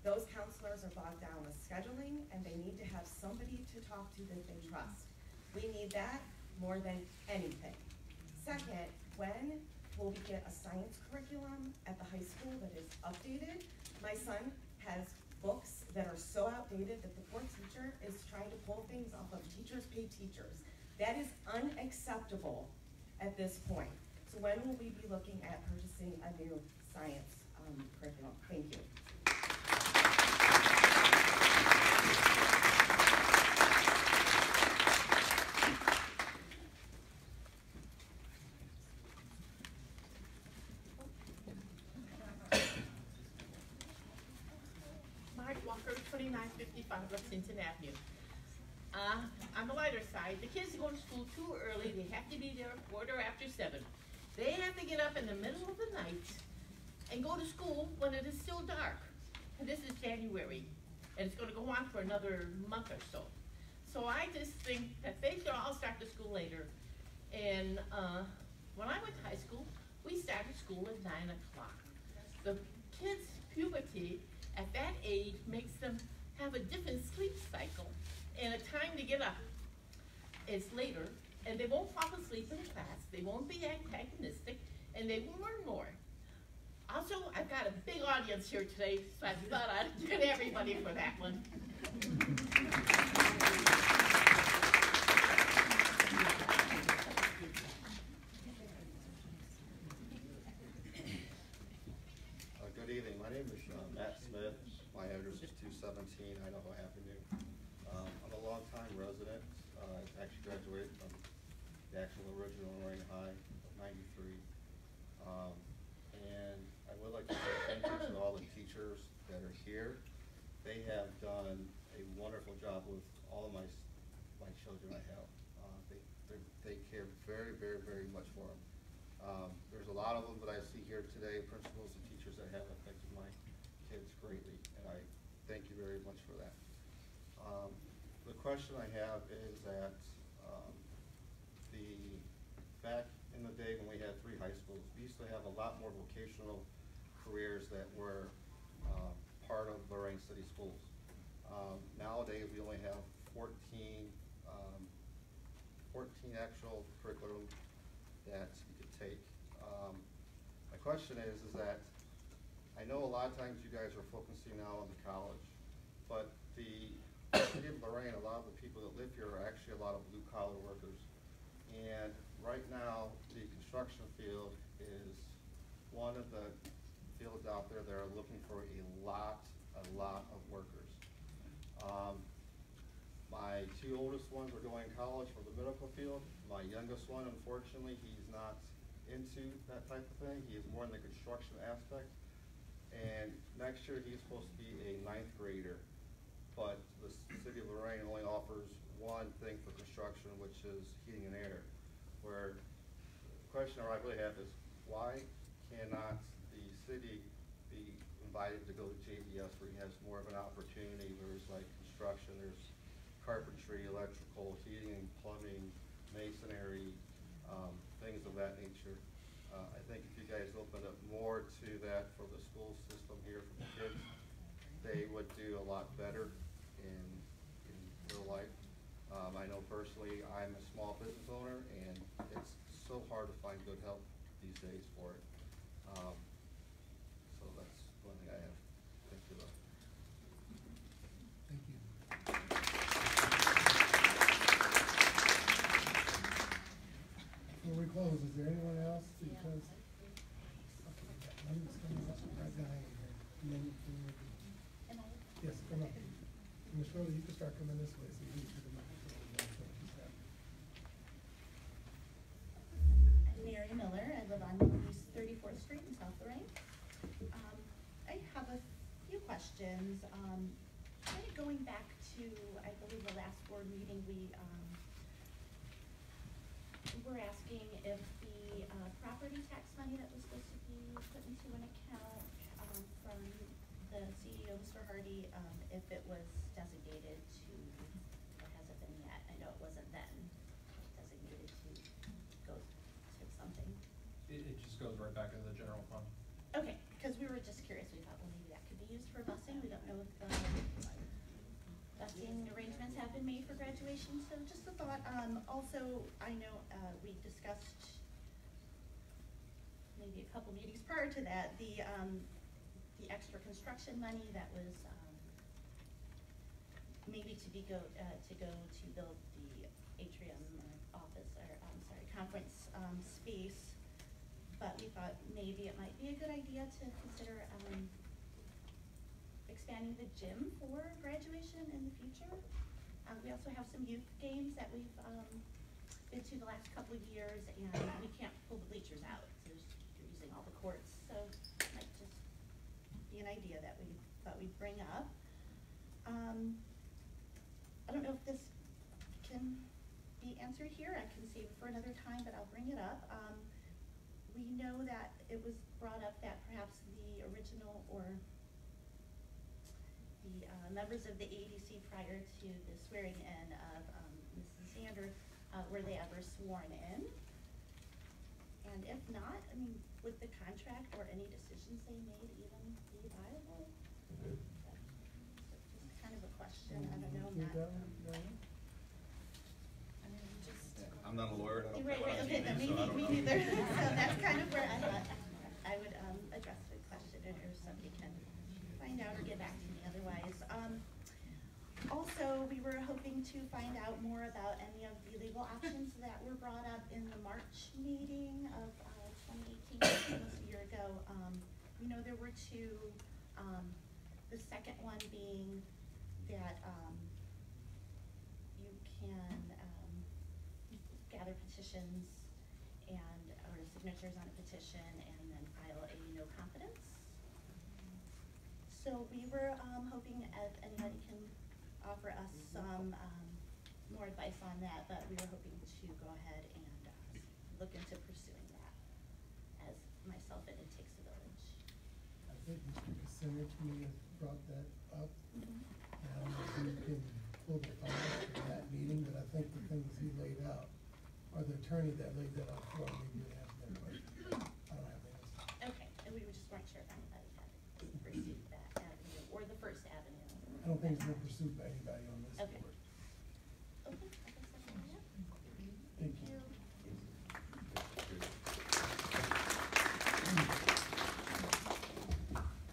Those counselors are bogged down with scheduling, and they need to have somebody to talk to that they trust. We need that more than anything. Second, when will we get a science curriculum at the high school that is updated? My son has books that are so outdated that the poor teacher is trying to pull things off of teachers pay teachers. That is unacceptable at this point. So when will we be looking at purchasing a new science curriculum? Thank you. Mark Walker, 2955 Lexington Avenue. On the lighter side, the kids go to school too early. They have to be there 7:15. They have to get up in the middle of the night and go to school when it is still dark. And this is January, and it's going to go on for another month or so. So I just think that they should all start the school later. And when I went to high school, we started school at 9 o'clock. The kids' puberty at that age makes them have a different sleep cycle and a time to get up. It's later, and they won't fall asleep in class, they won't be antagonistic, and they will learn more. Also, I've got a big audience here today, so I thought I'd get everybody for that one. Good evening. My name is Matt Smith. My address is 217 Idaho Avenue. I'm a longtime resident. I actually graduated from the actual original Lorain High of 93. And I would like to say thank you to all the teachers that are here. They have done a wonderful job with all of my children I have. They care very, very, very much for them. There's a lot of them that I see here today, principals and teachers that have affected my kids greatly, and I thank you very much for that. The question I have is that back in the day when we had 3 high schools, we used to have a lot more vocational careers that were part of Lorain City Schools. Nowadays, we only have 14 actual curriculum that you could take. My question is that I know a lot of times you guys are focusing now on the college, but the city of Lorain, a lot of the people that live here are actually a lot of blue-collar workers. And right now, the construction field is one of the fields out there that are looking for a lot of workers. My 2 oldest ones are going to college for the medical field. My youngest one, unfortunately, he's not into that type of thing. He is more in the construction aspect. And next year, he's supposed to be a 9th grader. But the city of Lorain only offers one thing for construction, which is heating and air. Where the question I really have is, why cannot the city be invited to go to JBS where he has more of an opportunity? There's like construction, there's carpentry, electrical, heating, plumbing, masonry, things of that nature. I think if you guys opened up more to that for the school system here for the kids, they would do a lot better in their life. I know personally, I'm a small business owner, and it's so hard to find good help these days for it. So that's one thing I have to think about. Thank you. Before we close, is there anyone else? Because, okay, I'm just gonna right behind you here. And then you can, yes, come up. Ms. Rhoda, you can start coming this way so you can see the microphone. I'm Mary Miller. I live on Northeast 34th Street in South Lorain. I have a few questions. Kind of going back to, I believe, the last board meeting, we were asking if the property tax money that was supposed to be put into an account from the CEO, Mr. Hardy, if it was designated to, or has it been yet? I know it wasn't then designated to go to something. It just goes right back into the general fund. Okay, because we were just curious. We thought, well, maybe that could be used for busing. We don't know if busing arrangements have been made for graduation. So just a thought. Also, I know we discussed maybe a couple meetings prior to that the extra construction money that was maybe to go to build the atrium office, or conference space. But we thought maybe it might be a good idea to consider expanding the gym for graduation in the future. We also have some youth games that we've been to the last couple of years, and we can't pull the bleachers out. So you're using all the courts, so it might just be an idea that we thought we'd bring up. I don't know if this can be answered here. I can save it for another time, but I'll bring it up. We know that it was brought up that perhaps the original or the members of the ADC prior to the swearing in of Mrs. Sanders, were they ever sworn in? And if not, I mean, would the contract or any decisions they made even be viable? Just kind of a question. I don't know. I'm not a lawyer. I don't Right, know. okay, then me neither. So that's kind of where I thought I would address the question, or somebody can find out or get back to me otherwise. Also, we were hoping to find out more about any of the legal options that were brought up in the March meeting of 2018, almost a year ago. We know there were two. The second one being that you can gather petitions or signatures on a petition and then file a no confidence. So we were hoping if anybody can offer us some more advice on that, but we were hoping to go ahead and look into pursuing that as myself and It Takes a Village. I think Mr. Kucinich may have brought that up. I don't know if you can pull the file from that meeting, but I think the things he laid out, or the attorney that laid that out for me, you would answer that question. I don't have the answer. Okay, and we just weren't sure if anybody had pursued that avenue or the first avenue. I don't think it's been pursued by anybody on this Okay. board. Okay, I guess that's all I have. Thank you.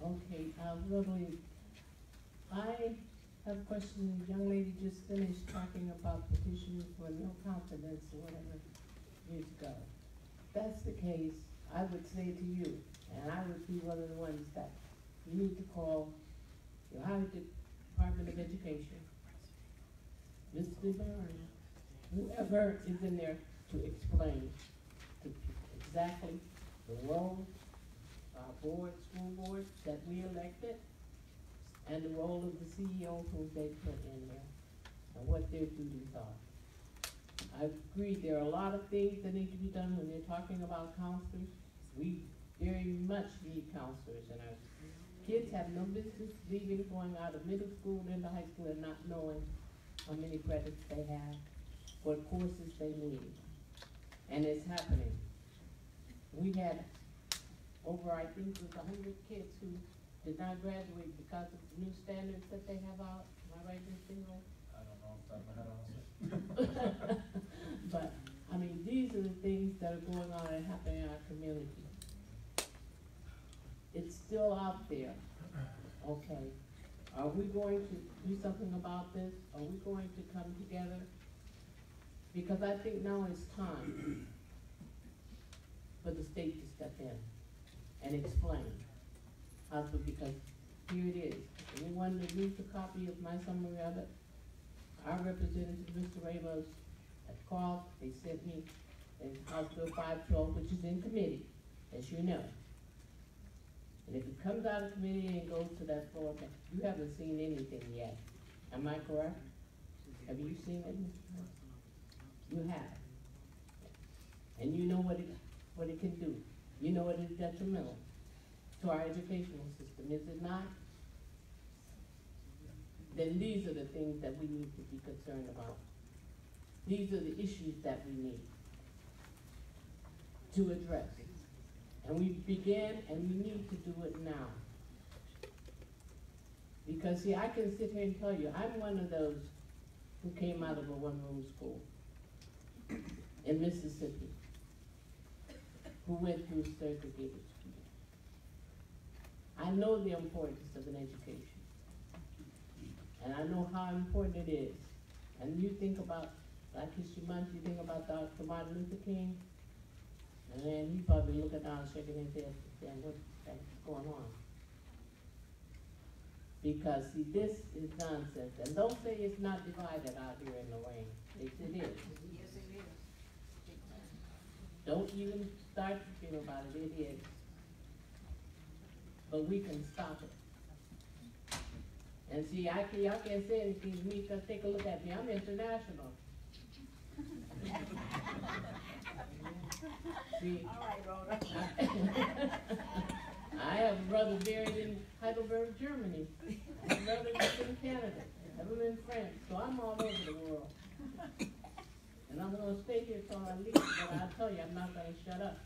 Okay, Lily, I have a question. The young lady just finished talking about petitions for no confidence or whatever years ago. If that's the case, I would say to you, and I would be one of the ones that you need to call your Ohio Department of Education, Mr. Barron, whoever is in there to explain exactly the role of our board, school board that we elected, and the role of the CEO who they put in there, and what their duties are. I agree, there are a lot of things that need to be done when they're talking about counselors. We very much need counselors, and our kids have no business leaving, going out of middle school into high school and not knowing how many credits they have, what courses they need. And it's happening. We had over, I think it was 100 kids who did not graduate because of the new standards that they have out. Am I right, Ms. Bingham? I don't know off the top of my head, honestly. But, I mean, these are the things that are going on and happening in our community. It's still out there, okay? Are we going to do something about this? Are we going to come together? Because I think now it's time for the state to step in and explain. Also, because here it is. Anyone that reads a copy of my summary of it, our representative, Mr. Ramos, at called, they sent me in House Bill 512, which is in committee, as you know. And if it comes out of committee and goes to that floor, you haven't seen anything yet. Am I correct? Have you seen it, Mr. Ramos? You have. And you know what it can do. You know it is detrimental to our educational system, is it not? Then these are the things that we need to be concerned about. These are the issues that we need to address. And we began and we need to do it now. Because see, I can sit here and tell you, I'm one of those who came out of a one-room school in Mississippi, who went through segregated schools. I know the importance of an education. And I know how important it is. And you think about Black History Month, you think about Dr. Martin Luther King, and then he probably looking down, shaking his head, saying, what's going on? Because see, this is nonsense. And don't say it's not divided out here in Lorain. It is. Yes, it is. Don't even start to think about it. It is. But we can stop it. And see, y'all can't say anything to me because take a look at me. I'm international. See, all right, Rhoda. I have a brother buried in Heidelberg, Germany. I have a brother in Canada. I have him in France. So I'm all over the world. And I'm going to stay here till I leave. But I'll tell you, I'm not going to shut up.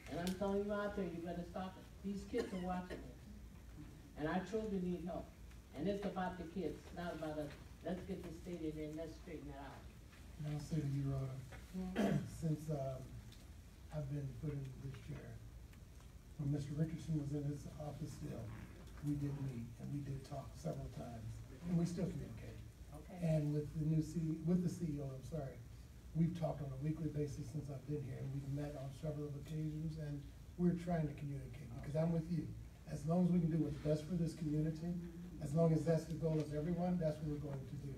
And I'm telling you out there, you better stop it. These kids are watching it. And our children need help. And it's about the kids, not about us. Let's get this state in there and let's straighten it out. And I'll say to you, Rhoda, since I've been put into this chair, when Mr. Richardson was in his office still, we did meet and we did talk several times, and we still communicate. Okay. And with the CEO, we've talked on a weekly basis since I've been here, and we've met on several occasions, and we're trying to communicate because I'm with you. As long as we can do what's best for this community, as long as that's the goal of everyone, that's what we're going to do.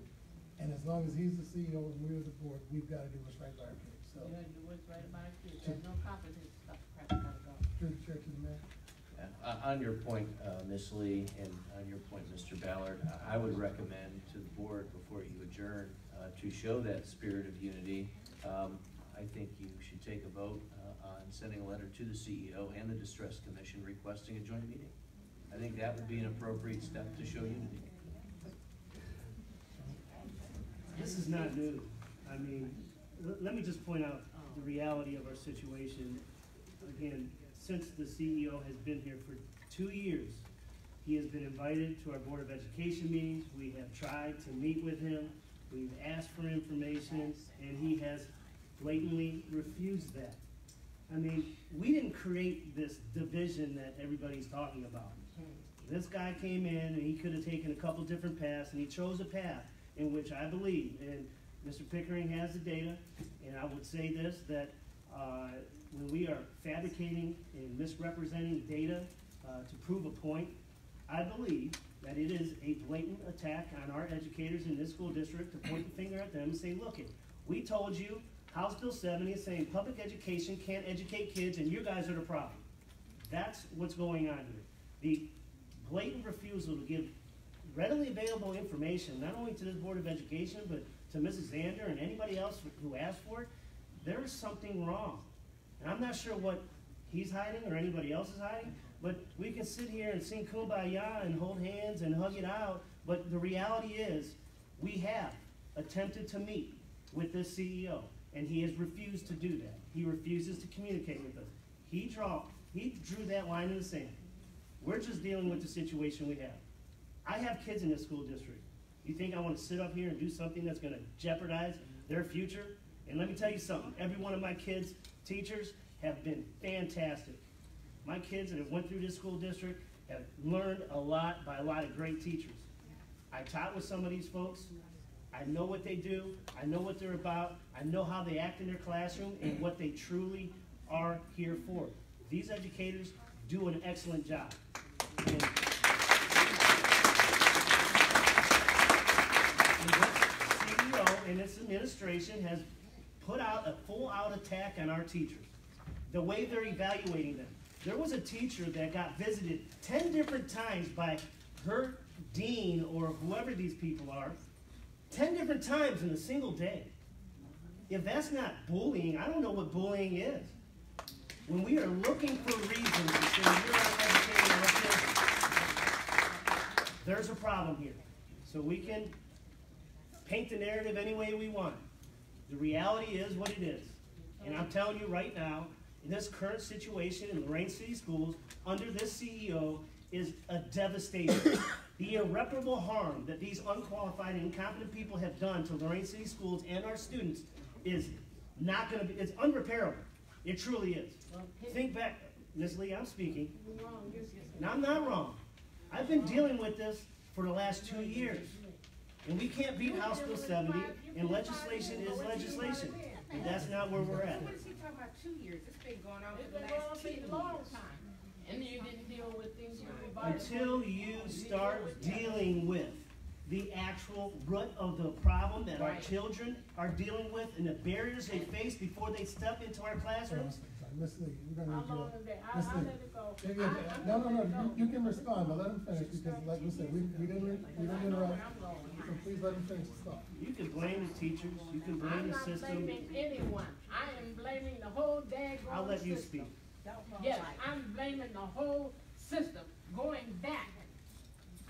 And as long as he's the CEO and we're the board, we've got to do what's right by our kids. So, You gotta do what's right about our kids. There's no competition stuff. Crap gotta go. through the chair to the mayor. On your point, Ms. Lee, and on your point, Mr. Ballard, I would recommend to the board before you adjourn, to show that spirit of unity. I think you should take a vote on sending a letter to the CEO and the Distress Commission requesting a joint meeting. I think that would be an appropriate step to show unity. This is not new. I mean, let me just point out the reality of our situation. Again, since the CEO has been here for 2 years, he has been invited to our Board of Education meetings. We have tried to meet with him. We've asked for information, and he has blatantly refused that. I mean, we didn't create this division that everybody's talking about. This guy came in, and he could have taken a couple different paths, and he chose a path in which I believe, and Mr. Pickering has the data, and I would say this, that when we are fabricating and misrepresenting data to prove a point, I believe that it is a blatant attack on our educators in this school district to point the finger at them and say, look, we told you House Bill 70 is saying public education can't educate kids and you guys are the problem. That's what's going on here. The blatant refusal to give readily available information, not only to this Board of Education, but to Mrs. Zander and anybody else who asked for it, there is something wrong. And I'm not sure what he's hiding or anybody else is hiding, but we can sit here and sing Kumbaya and hold hands and hug it out, but the reality is We have attempted to meet with this CEO, and he has refused to do that. He refuses to communicate with us. He drew that line in the sand. We're just dealing with the situation we have. I have kids in this school district. You think I want to sit up here and do something that's going to jeopardize their future? And let me tell you something. Every one of my kids' teachers have been fantastic. My kids that have went through this school district have learned a lot by a lot of great teachers. I taught with some of these folks. I know what they do. I know what they're about. I know how they act in their classroom and what they truly are here for. These educators do an excellent job. And this CEO and its administration has put out a full-out attack on our teachers. The way they're evaluating them. There was a teacher that got visited 10 different times by her dean or whoever these people are, 10 different times in a single day. If that's not bullying, I don't know what bullying is. When we are looking for reasons to say you're not educating our kids, there's a problem here. So we can paint the narrative any way we want. The reality is what it is. And I'm telling you right now, in this current situation in Lorain City Schools, under this CEO, is a devastation. The irreparable harm that these unqualified and incompetent people have done to Lorain City Schools and our students is not going to be, it's unrepairable. It truly is. Think back, Ms. Lee, I'm speaking. And I'm not wrong. I've been dealing with this for the last 2 years. And we can't beat House Bill 70, and legislation is legislation. And that's not where we're at. What is he talking about 2 years? It's been going on for the last 2 years. Long time. And you didn't deal with things until you start dealing with the actual root of the problem that our children are dealing with and the barriers they face before they step into our classrooms. Miss Lee, we're gonna How long is that? I'll let it go. No, you can respond, but let him finish, because like we said, we didn't interrupt, so please let him finish his thought. You can blame the teachers, you can blame the system. I'm not blaming anyone. I am blaming the whole daggone system. I'll let you speak. Yes, I'm blaming the whole system, going back.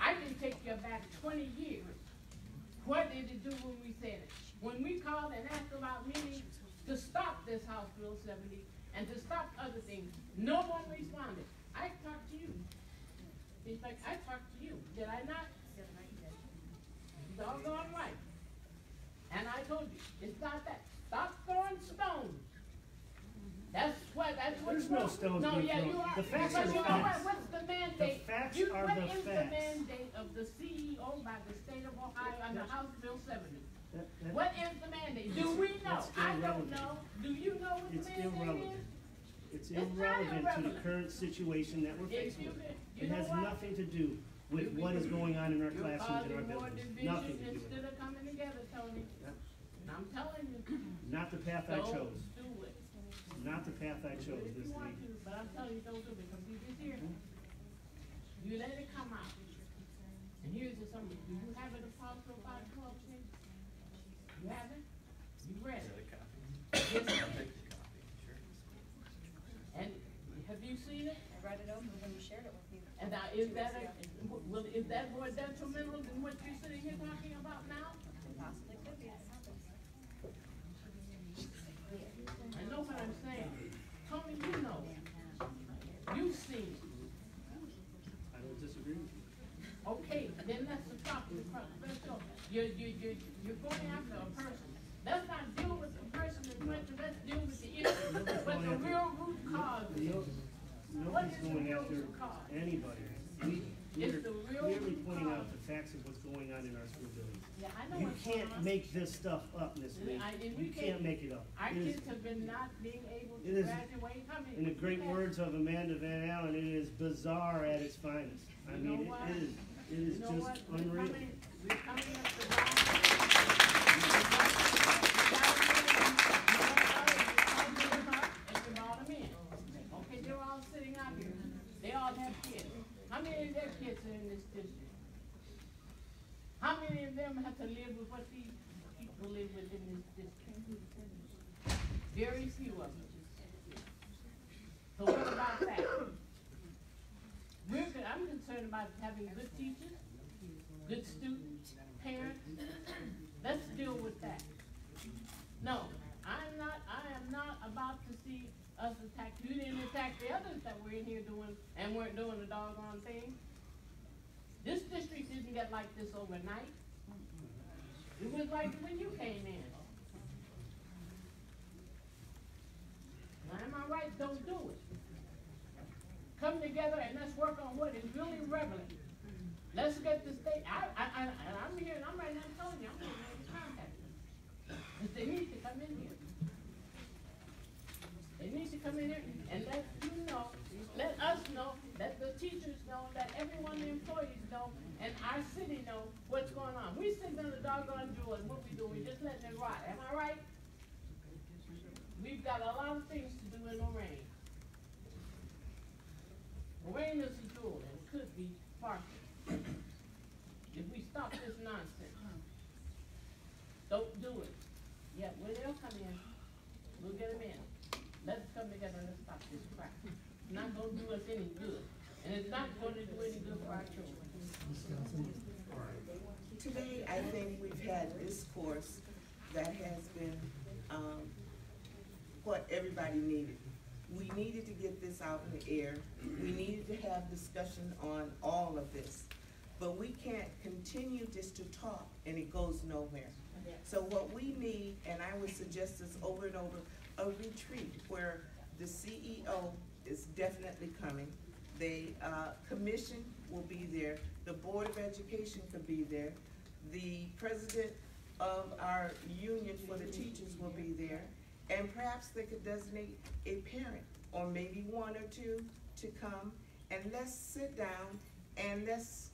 I can take you back 20 years. What did it do when we said it? When we called and asked about meetings to stop this House Bill 70 and to stop other things, no one responded. I talked to you. In fact, I talked to you. Did I not? Doggone right. And I told you, it's not that. Stop throwing stones. That's what. There's no stones being thrown. You are. The facts are the you know facts. what's the mandate? The facts are what the is facts. the mandate of the CEO by the state of Ohio under House Bill 70? That- What is the mandate? Do we know? I don't know. Do you know what It's the mandate irrelevant. is? It's It's not irrelevant to the irrelevant. current situation that we're If facing you with. could- It you know has what? nothing to do with what is going on in our You're classrooms and our causing more buildings. division Nothing to do with instead it. of coming together, Tony. And I'm telling you. Not the path I Don't chose. do it. Not the path I chose If this you want week. to, but I'm telling you, don't do it, because you just hear it. You let it come out. And here's the summary. Do you have it apart for 512 thing? You have it? You read it? Yes. And have you seen it? I read it over when you shared it with me. And now, is that more detrimental than what you're sitting here talking about now? Possibly could be. I know what I'm saying. Tony, you know. You've seen it. I don't disagree with you. Okay, then that's the problem. Let's go. You're going after a person. Let's not deal with the person as much as let's deal with the issue. But the real root cause is. What Nobody's is the going real after root cause? anybody. It's We're the real clearly root pointing cause. out the facts of what's going on in our school buildings. Yeah, I know You what's going can't on. make this stuff up, Miss Lee. You can't make it up. Our It is- kids have been not being able it to is- graduate. Come In the great words of Amanda Van Allen, it is bizarre at its finest. I You know mean, what? it is You know just what? unreal. We're coming up the line. Okay, they're all sitting out here. They all have kids. How many of their kids are in this district? How many of them have to live with what these people live with in this district? Very few of them. So what about that? I'm concerned about having good teachers, good students, parents. Let's deal with that. No, I am not about to see us attack. You didn't attack the others that were in here doing and weren't doing the doggone thing. This district didn't get like this overnight. It was like when you came in. Now, am I right? Don't do it. Come together and let's work on what is really relevant. Let's get the state. And I'm here and I'm right now telling you, I'm going to make contact them. Because they need to come in here. They need to come in here and let you know, let us know, let the teachers know, let everyone, the employees know, and our city know what's going on. We sitting on the doggone jewel and what we do, we just letting it rot. Am I right? We've got a lot of things to do in Lorain. Lorain is a jewel and could be sparkling if we stop this nonsense. Don't do it. Yeah, well, they'll come in. We'll get them in. Let's come together and let's stop this crap. It's not going to do us any good. And it's not going to do any good for our children. Today, I think we've had discourse that has been what everybody needed. We needed to get this out in the air. We needed to have discussion on all of this. But we can't continue just to talk and it goes nowhere. So what we need, and I would suggest this over and over, a retreat where the CEO is definitely coming. The commission will be there. The Board of Education could be there. The president of our union for the teachers will be there. And perhaps they could designate a parent or maybe one or two to come, and let's sit down and let's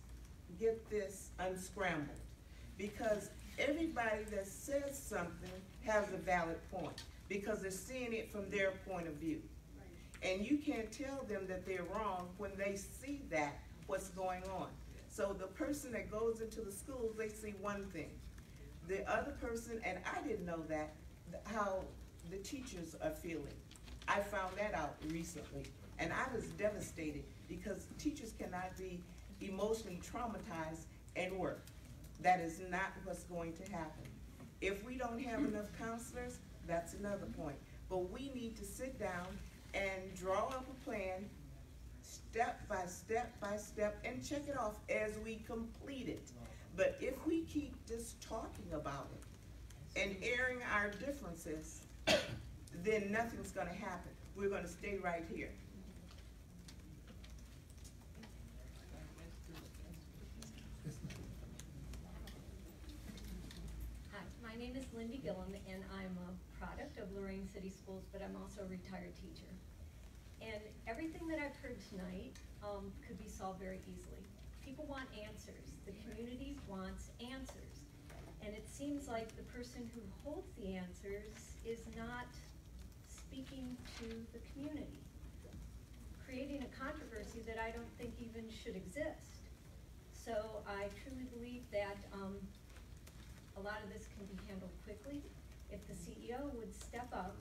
get this unscrambled. Because everybody that says something has a valid point, because they're seeing it from their point of view. And you can't tell them that they're wrong when they see that, what's going on. So the person that goes into the schools, they see one thing. The other person, and I didn't know that, how the teachers are feeling. I found that out recently, and I was devastated because teachers cannot be emotionally traumatized and work. That is not what's going to happen. If we don't have enough counselors, that's another point. But we need to sit down and draw up a plan, step by step by step, and check it off as we complete it. But if we keep just talking about it and airing our differences, then nothing's going to happen. We're going to stay right here. Hi, my name is Lindy Gillum, and I'm a product of Lorain City Schools, but I'm also a retired teacher. And everything that I've heard tonight could be solved very easily. People want answers. The community wants answers. And it seems like the person who holds the answers is not speaking to the community, creating a controversy that I don't think even should exist. So I truly believe that a lot of this can be handled quickly if the CEO would step up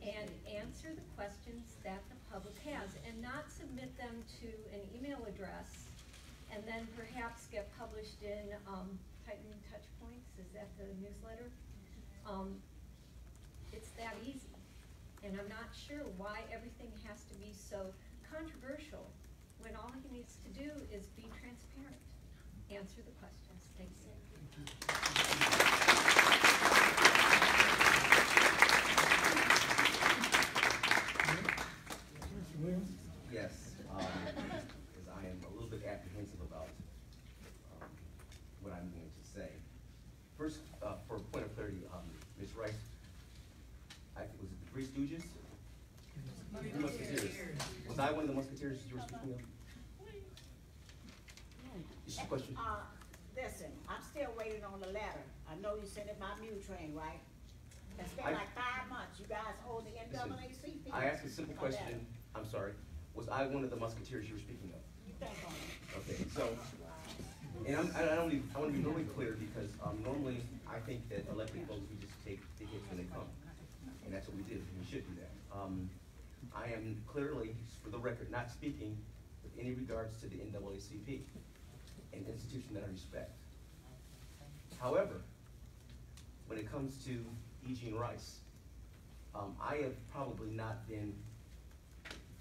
and answer the questions that the public has and not submit them to an email address and then perhaps get published in Titan Touch Points, is that the newsletter? It's that easy. And I'm not sure why everything has to be so controversial when all he needs to do is be transparent. Answer the questions. Thank you. Yes, because I am a little bit apprehensive about what I'm going to say. First, for point of clarity, Ms. Rice, was it the Three Stooges? The Musketeers. Was I one of the Musketeers you were speaking of? Is she question? Listen, I'm still waiting on the letter. I know you sent it my mule train, right? It's been like 5 months. You guys hold the NAACP. I asked a simple question. I'm sorry. Was I one of the Musketeers you were speaking of? You think on it. Okay, so, and I want to be really clear because normally I think that elected folks, we just take the hits when they come. And that's what we do, and we should do that. I am clearly, for the record, not speaking with any regards to the NAACP. an institution that I respect. However, when it comes to Eugene Rice, I have probably not been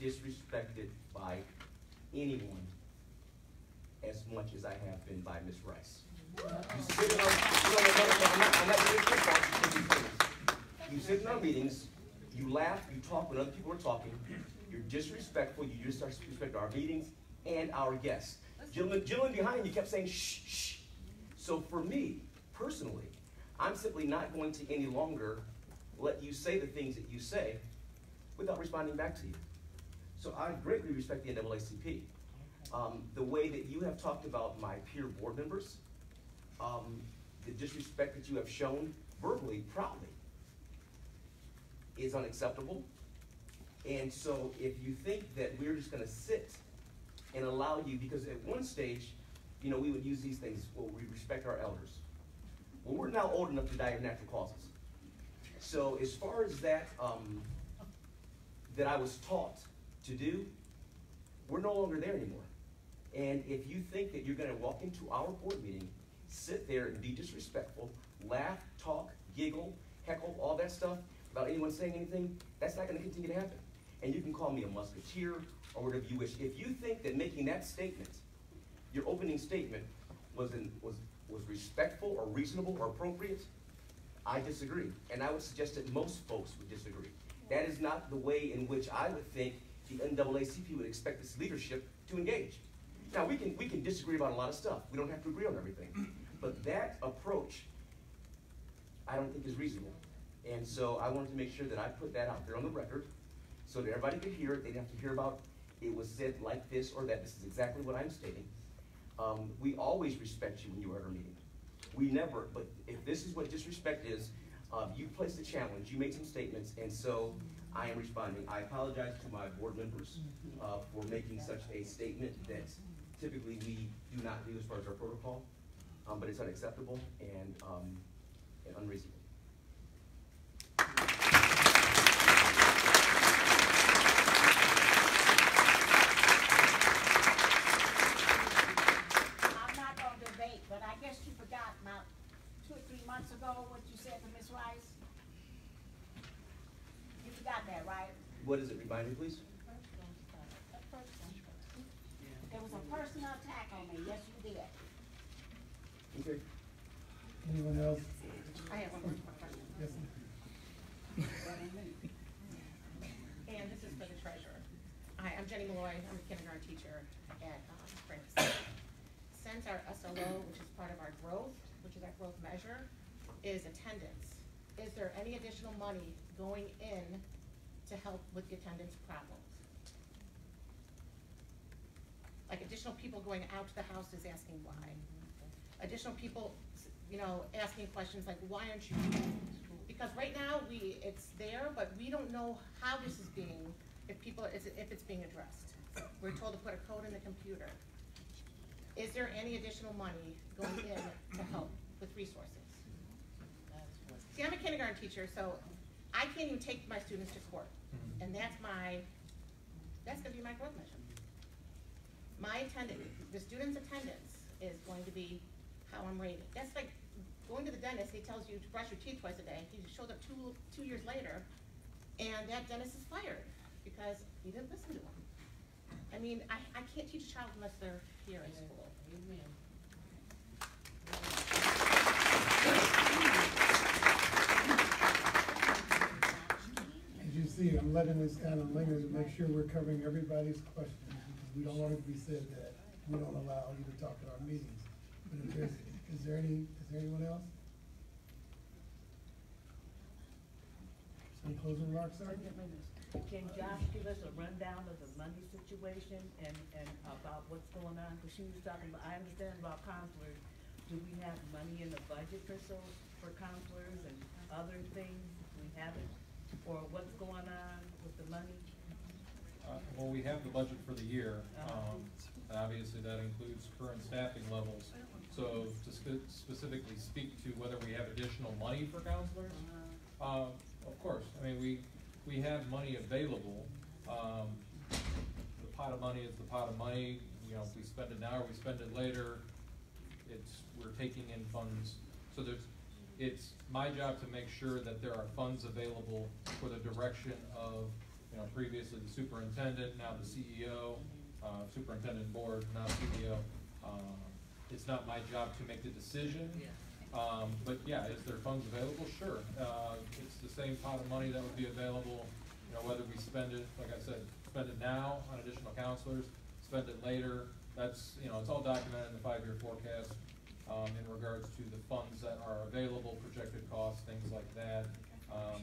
disrespected by anyone as much as I have been by Ms. Rice. You sit in our meetings, you laugh, you talk when other people are talking, you're disrespectful, you disrespect our meetings and our guests. Gentleman behind you kept saying, shh, shh. So for me, personally, I'm simply not going to any longer let you say the things that you say without responding back to you. So I greatly respect the NAACP. The way that you have talked about my peer board members, the disrespect that you have shown verbally, proudly, is unacceptable. And so if you think that we're just gonna sit and allow you, because at one stage, you know, we would use these things, well, we respect our elders. Well, we're now old enough to die of natural causes. So as far as that, that I was taught to do, we're no longer there anymore. And if you think that you're gonna walk into our board meeting, sit there and be disrespectful, laugh, talk, giggle, heckle, all that stuff, without anyone saying anything, that's not gonna continue to happen. And you can call me a musketeer or whatever you wish. If you think that making that statement, your opening statement, was respectful or reasonable or appropriate, I disagree. And I would suggest that most folks would disagree. That is not the way in which I would think the NAACP would expect its leadership to engage. Now, we can disagree about a lot of stuff. We don't have to agree on everything. But that approach, I don't think is reasonable. And so I wanted to make sure that I put that out there on the record so that everybody could hear it. They didn't have to hear about it was said like this or that. This is exactly what I'm stating. We always respect you when you are at our meeting. We never, but if this is what disrespect is, you placed a challenge, you made some statements, and so I am responding. I apologize to my board members for making such a statement that typically we do not do as far as our protocol, but it's unacceptable and unreasonable. I'm not gonna debate, but I guess you forgot about 2 or 3 months ago what you said to Ms. Rice. You forgot that, right? What is it? Remind me, please. There was a personal attack on me. Yes, you did. Okay. Anyone else? I have one more question. Yes. And this is for the treasurer. Hi, I'm Jenny Malloy. I'm a kindergarten teacher at Parental. Since our SLO, which is part of our growth, which is our growth measure, is attendance, is there any additional money going in to help with the attendance problems? Like additional people going out to the houses asking why. Additional people, you know, asking questions like, why aren't you doing it? Because right now, it's there, but we don't know how this is being, if it's being addressed. We're told to put a code in the computer. Is there any additional money going in to help with resources? See, I'm a kindergarten teacher, so I can't even take my students to court. And that's gonna be my growth measure. My attendance, the student's attendance is going to be how I'm rated. That's like going to the dentist, he tells you to brush your teeth twice a day. He shows up two years later, and that dentist is fired because he didn't listen to him. I mean, I can't teach a child unless they're here in school. Amen. As you see, I'm letting this kind of linger to make sure we're covering everybody's questions, because we don't want it to be said that we don't allow you to talk at our meetings. But if there's, is there anyone else? Any closing remarks, sir? Can Josh give us a rundown of the money situation and about what's going on? Because she was talking about, I understand about counselors. Do we have money in the budget for counselors and other things? We haven't? Or what's going on with the money? Well, we have the budget for the year. Obviously, that includes current staffing levels. So to specifically speak to whether we have additional money for counselors, of course. I mean, we have money available. The pot of money is the pot of money. You know, if we spend it now or we spend it later, we're taking in funds. So it's my job to make sure that there are funds available for the direction of, previously the superintendent, now the CEO, superintendent board, now CEO. It's not my job to make the decision. But yeah, is there funds available? Sure. It's the same pot of money that would be available, whether we spend it, like I said, spend it now on additional counselors, spend it later. That's, it's all documented in the 5-year forecast in regards to the funds that are available, projected costs, things like that.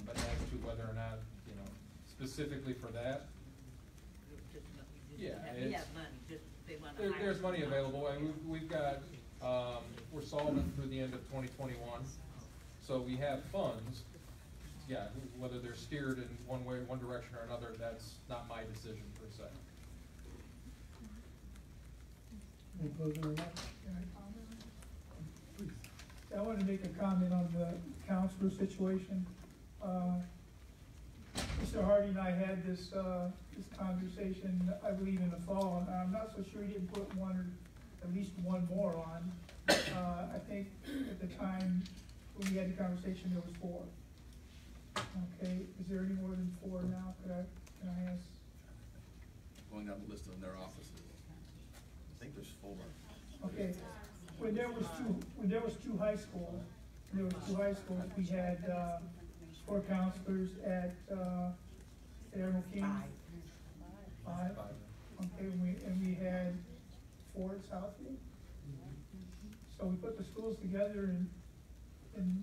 But as to whether or not, specifically for that, yeah, We have money, just they want to hire. there's money available. And we've got, we're solvent through the end of 2021. So we have funds. Yeah, whether they're steered in one way, one direction or another, that's not my decision per se. Any closing remarks? Please. I want to make a comment on the counselor situation. Mr. Hardy and I had this conversation, I believe, in the fall, and I'm not so sure he didn't put one or at least one more on. I think at the time when we had the conversation, there was 4. Okay, is there any more than 4 now? Can I ask? Going down the list of their offices. I think there's 4. Okay, when there was two high schools, we had 4 counselors at Admiral King. 5. Okay, and we had 4 at Southfield. So we put the schools together and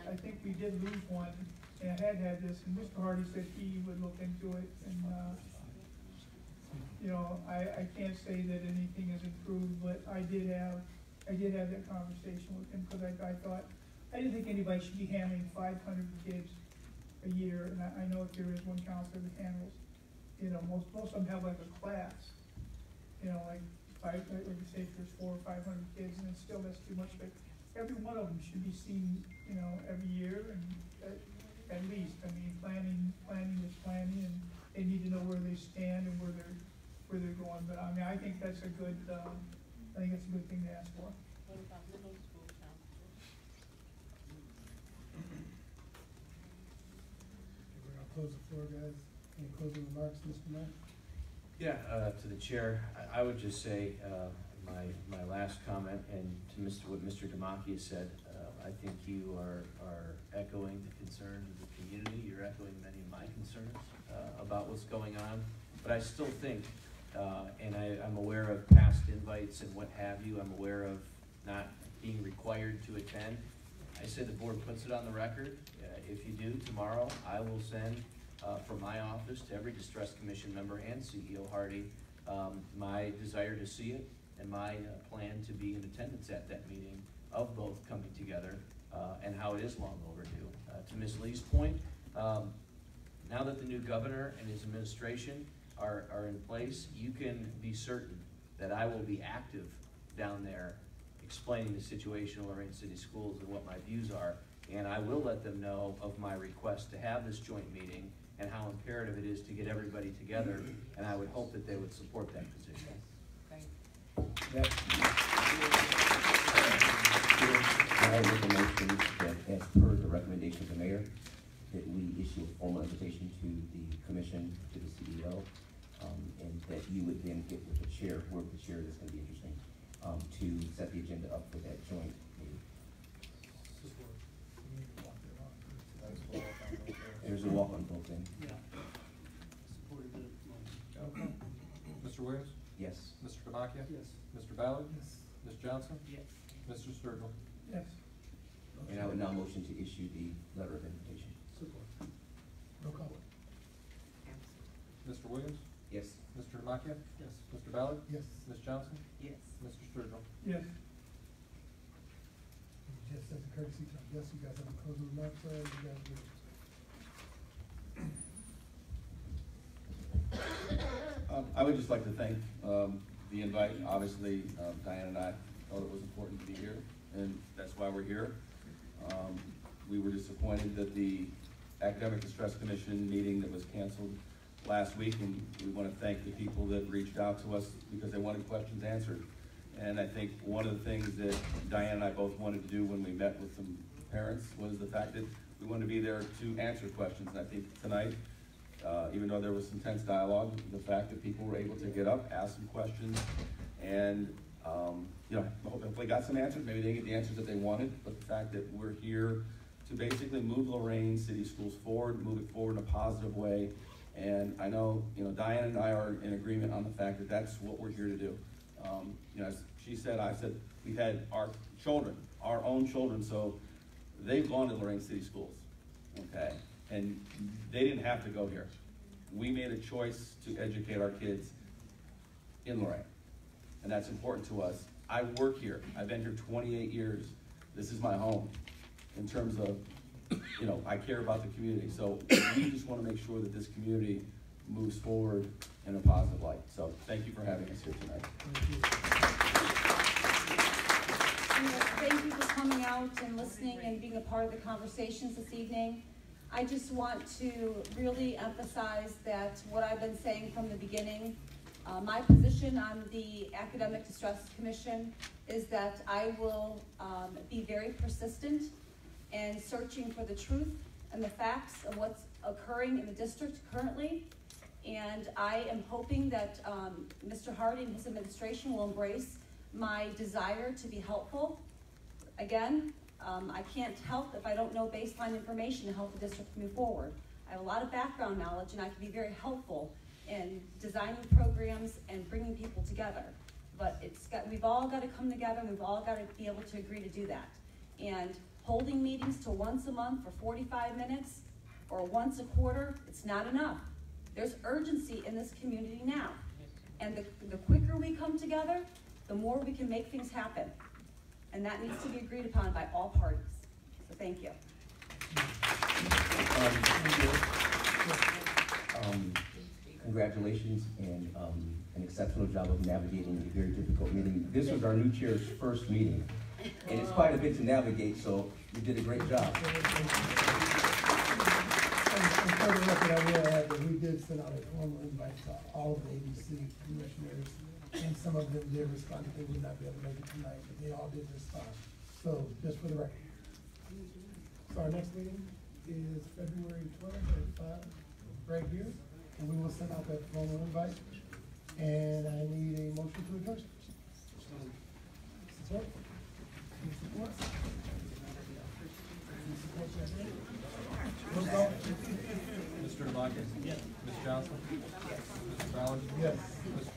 I think we did lose one, and I had this, and Mr. Hardy said he would look into it, and I can't say that anything has improved, but I did have that conversation with him, because I didn't think anybody should be handling 500 kids a year, and I know if there is one counselor that handles, most of them have like a class, like say if there's 400 or 500 kids, and it's still, that's too much, but every one of them should be seen, every year, and at least, planning is planning, and they need to know where they stand and where they're going, but I think that's a good, thing to ask for. What about middle school counselors? We're gonna close the floor, guys. Any closing remarks, Mr. Mayor? Yeah, to the chair, I would just say, my last comment, and to what Mr. Demakia said, I think you are echoing the concerns of the community. You're echoing many of my concerns about what's going on. But I still think, and I'm aware of past invites and what have you. I'm aware of not being required to attend. I said the board puts it on the record. If you do, tomorrow I will send from my office to every Distress Commission member and CEO Hardy my desire to see it and my plan to be in attendance at that meeting of both coming together and how it is long overdue. To Ms. Lee's point, now that the new governor and his administration are in place, you can be certain that I will be active down there explaining the situation of Lorain City Schools and what my views are, and I will let them know of my request to have this joint meeting and how imperative it is to get everybody together, and I would hope that they would support that position. I make a motion that, as per the recommendation of the mayor, that we issue a formal invitation to the commission, to the CEO, and that you would then get with the chair, work with the chair, that's going to be interesting, to set the agenda up for that joint meeting. There's a walk on both ends. Mr. Williams? Yes. Mr. Demakia? Yes. Mr. Ballard? Yes. Ms. Johnson? Yes. Mr. Sturgill? Yes. And I would now motion to issue the letter of invitation. Support. Roll call. Mr. Williams? Yes. Mr. Demakia? Yes. Mr. Ballard? Yes. Ms. Johnson? Yes. Mr. Sturgill? Yes. Just as a courtesy to, yes, you guys have a closing remarks, you guys do. I would just like to thank the invite. Obviously, Diane and I thought it was important to be here, and that's why we're here. We were disappointed that the Academic Distress Commission meeting that was canceled last week, and we want to thank the people that reached out to us because they wanted questions answered. And I think one of the things that Diane and I both wanted to do when we met with some parents was the fact that we wanted to be there to answer questions. And I think tonight, even though there was some tense dialogue, the fact that people were able to get up, ask some questions, and you know, hopefully got some answers. Maybe they didn't get the answers that they wanted, but the fact that we're here to basically move Lorain City Schools forward, move it forward in a positive way. And I know, you know, Diane and I are in agreement on the fact that that's what we're here to do. You know, as she said, I said, we've had our children, our own children, so they've gone to Lorain City Schools, okay? And they didn't have to go here. We made a choice to educate our kids in Lorain, and that's important to us. I work here. I've been here 28 years. This is my home in terms of, you know, I care about the community. So we just want to make sure that this community moves forward in a positive light. So thank you for having us here tonight. Thank you for coming out and listening and being a part of the conversations this evening. I just want to really emphasize that what I've been saying from the beginning, my position on the Academic Distress Commission is that I will be very persistent and searching for the truth and the facts of what's occurring in the district currently. And I am hoping that Mr. Hardy and his administration will embrace my desire to be helpful. Again, I can't help if I don't know baseline information to help the district move forward. I have a lot of background knowledge and I can be very helpful in designing programs and bringing people together. But we've all got to come together and we've all got to be able to agree to do that. And holding meetings till once a month for 45 minutes or once a quarter, it's not enough. There's urgency in this community now. And the quicker we come together, the more we can make things happen. And that needs to be agreed upon by all parties. So thank you. Congratulations and an exceptional job of navigating a very difficult meeting. This was our new chair's first meeting, and it's quite a bit to navigate, so you did a great job. And for the record, I will add that we did send out a formal invite to all of the ABC commissioners, and some of them did respond that they would not be able to make it tonight, but they all did respond. So, just for the record. So our next meeting is February 12th at 5, right here, and we will send out that formal invite. And I need a motion to adjourn. Support? Support? Mr. Lockett? Yes. Ms. Johnson? Yes. Mr. Fowler? Yes. Mr.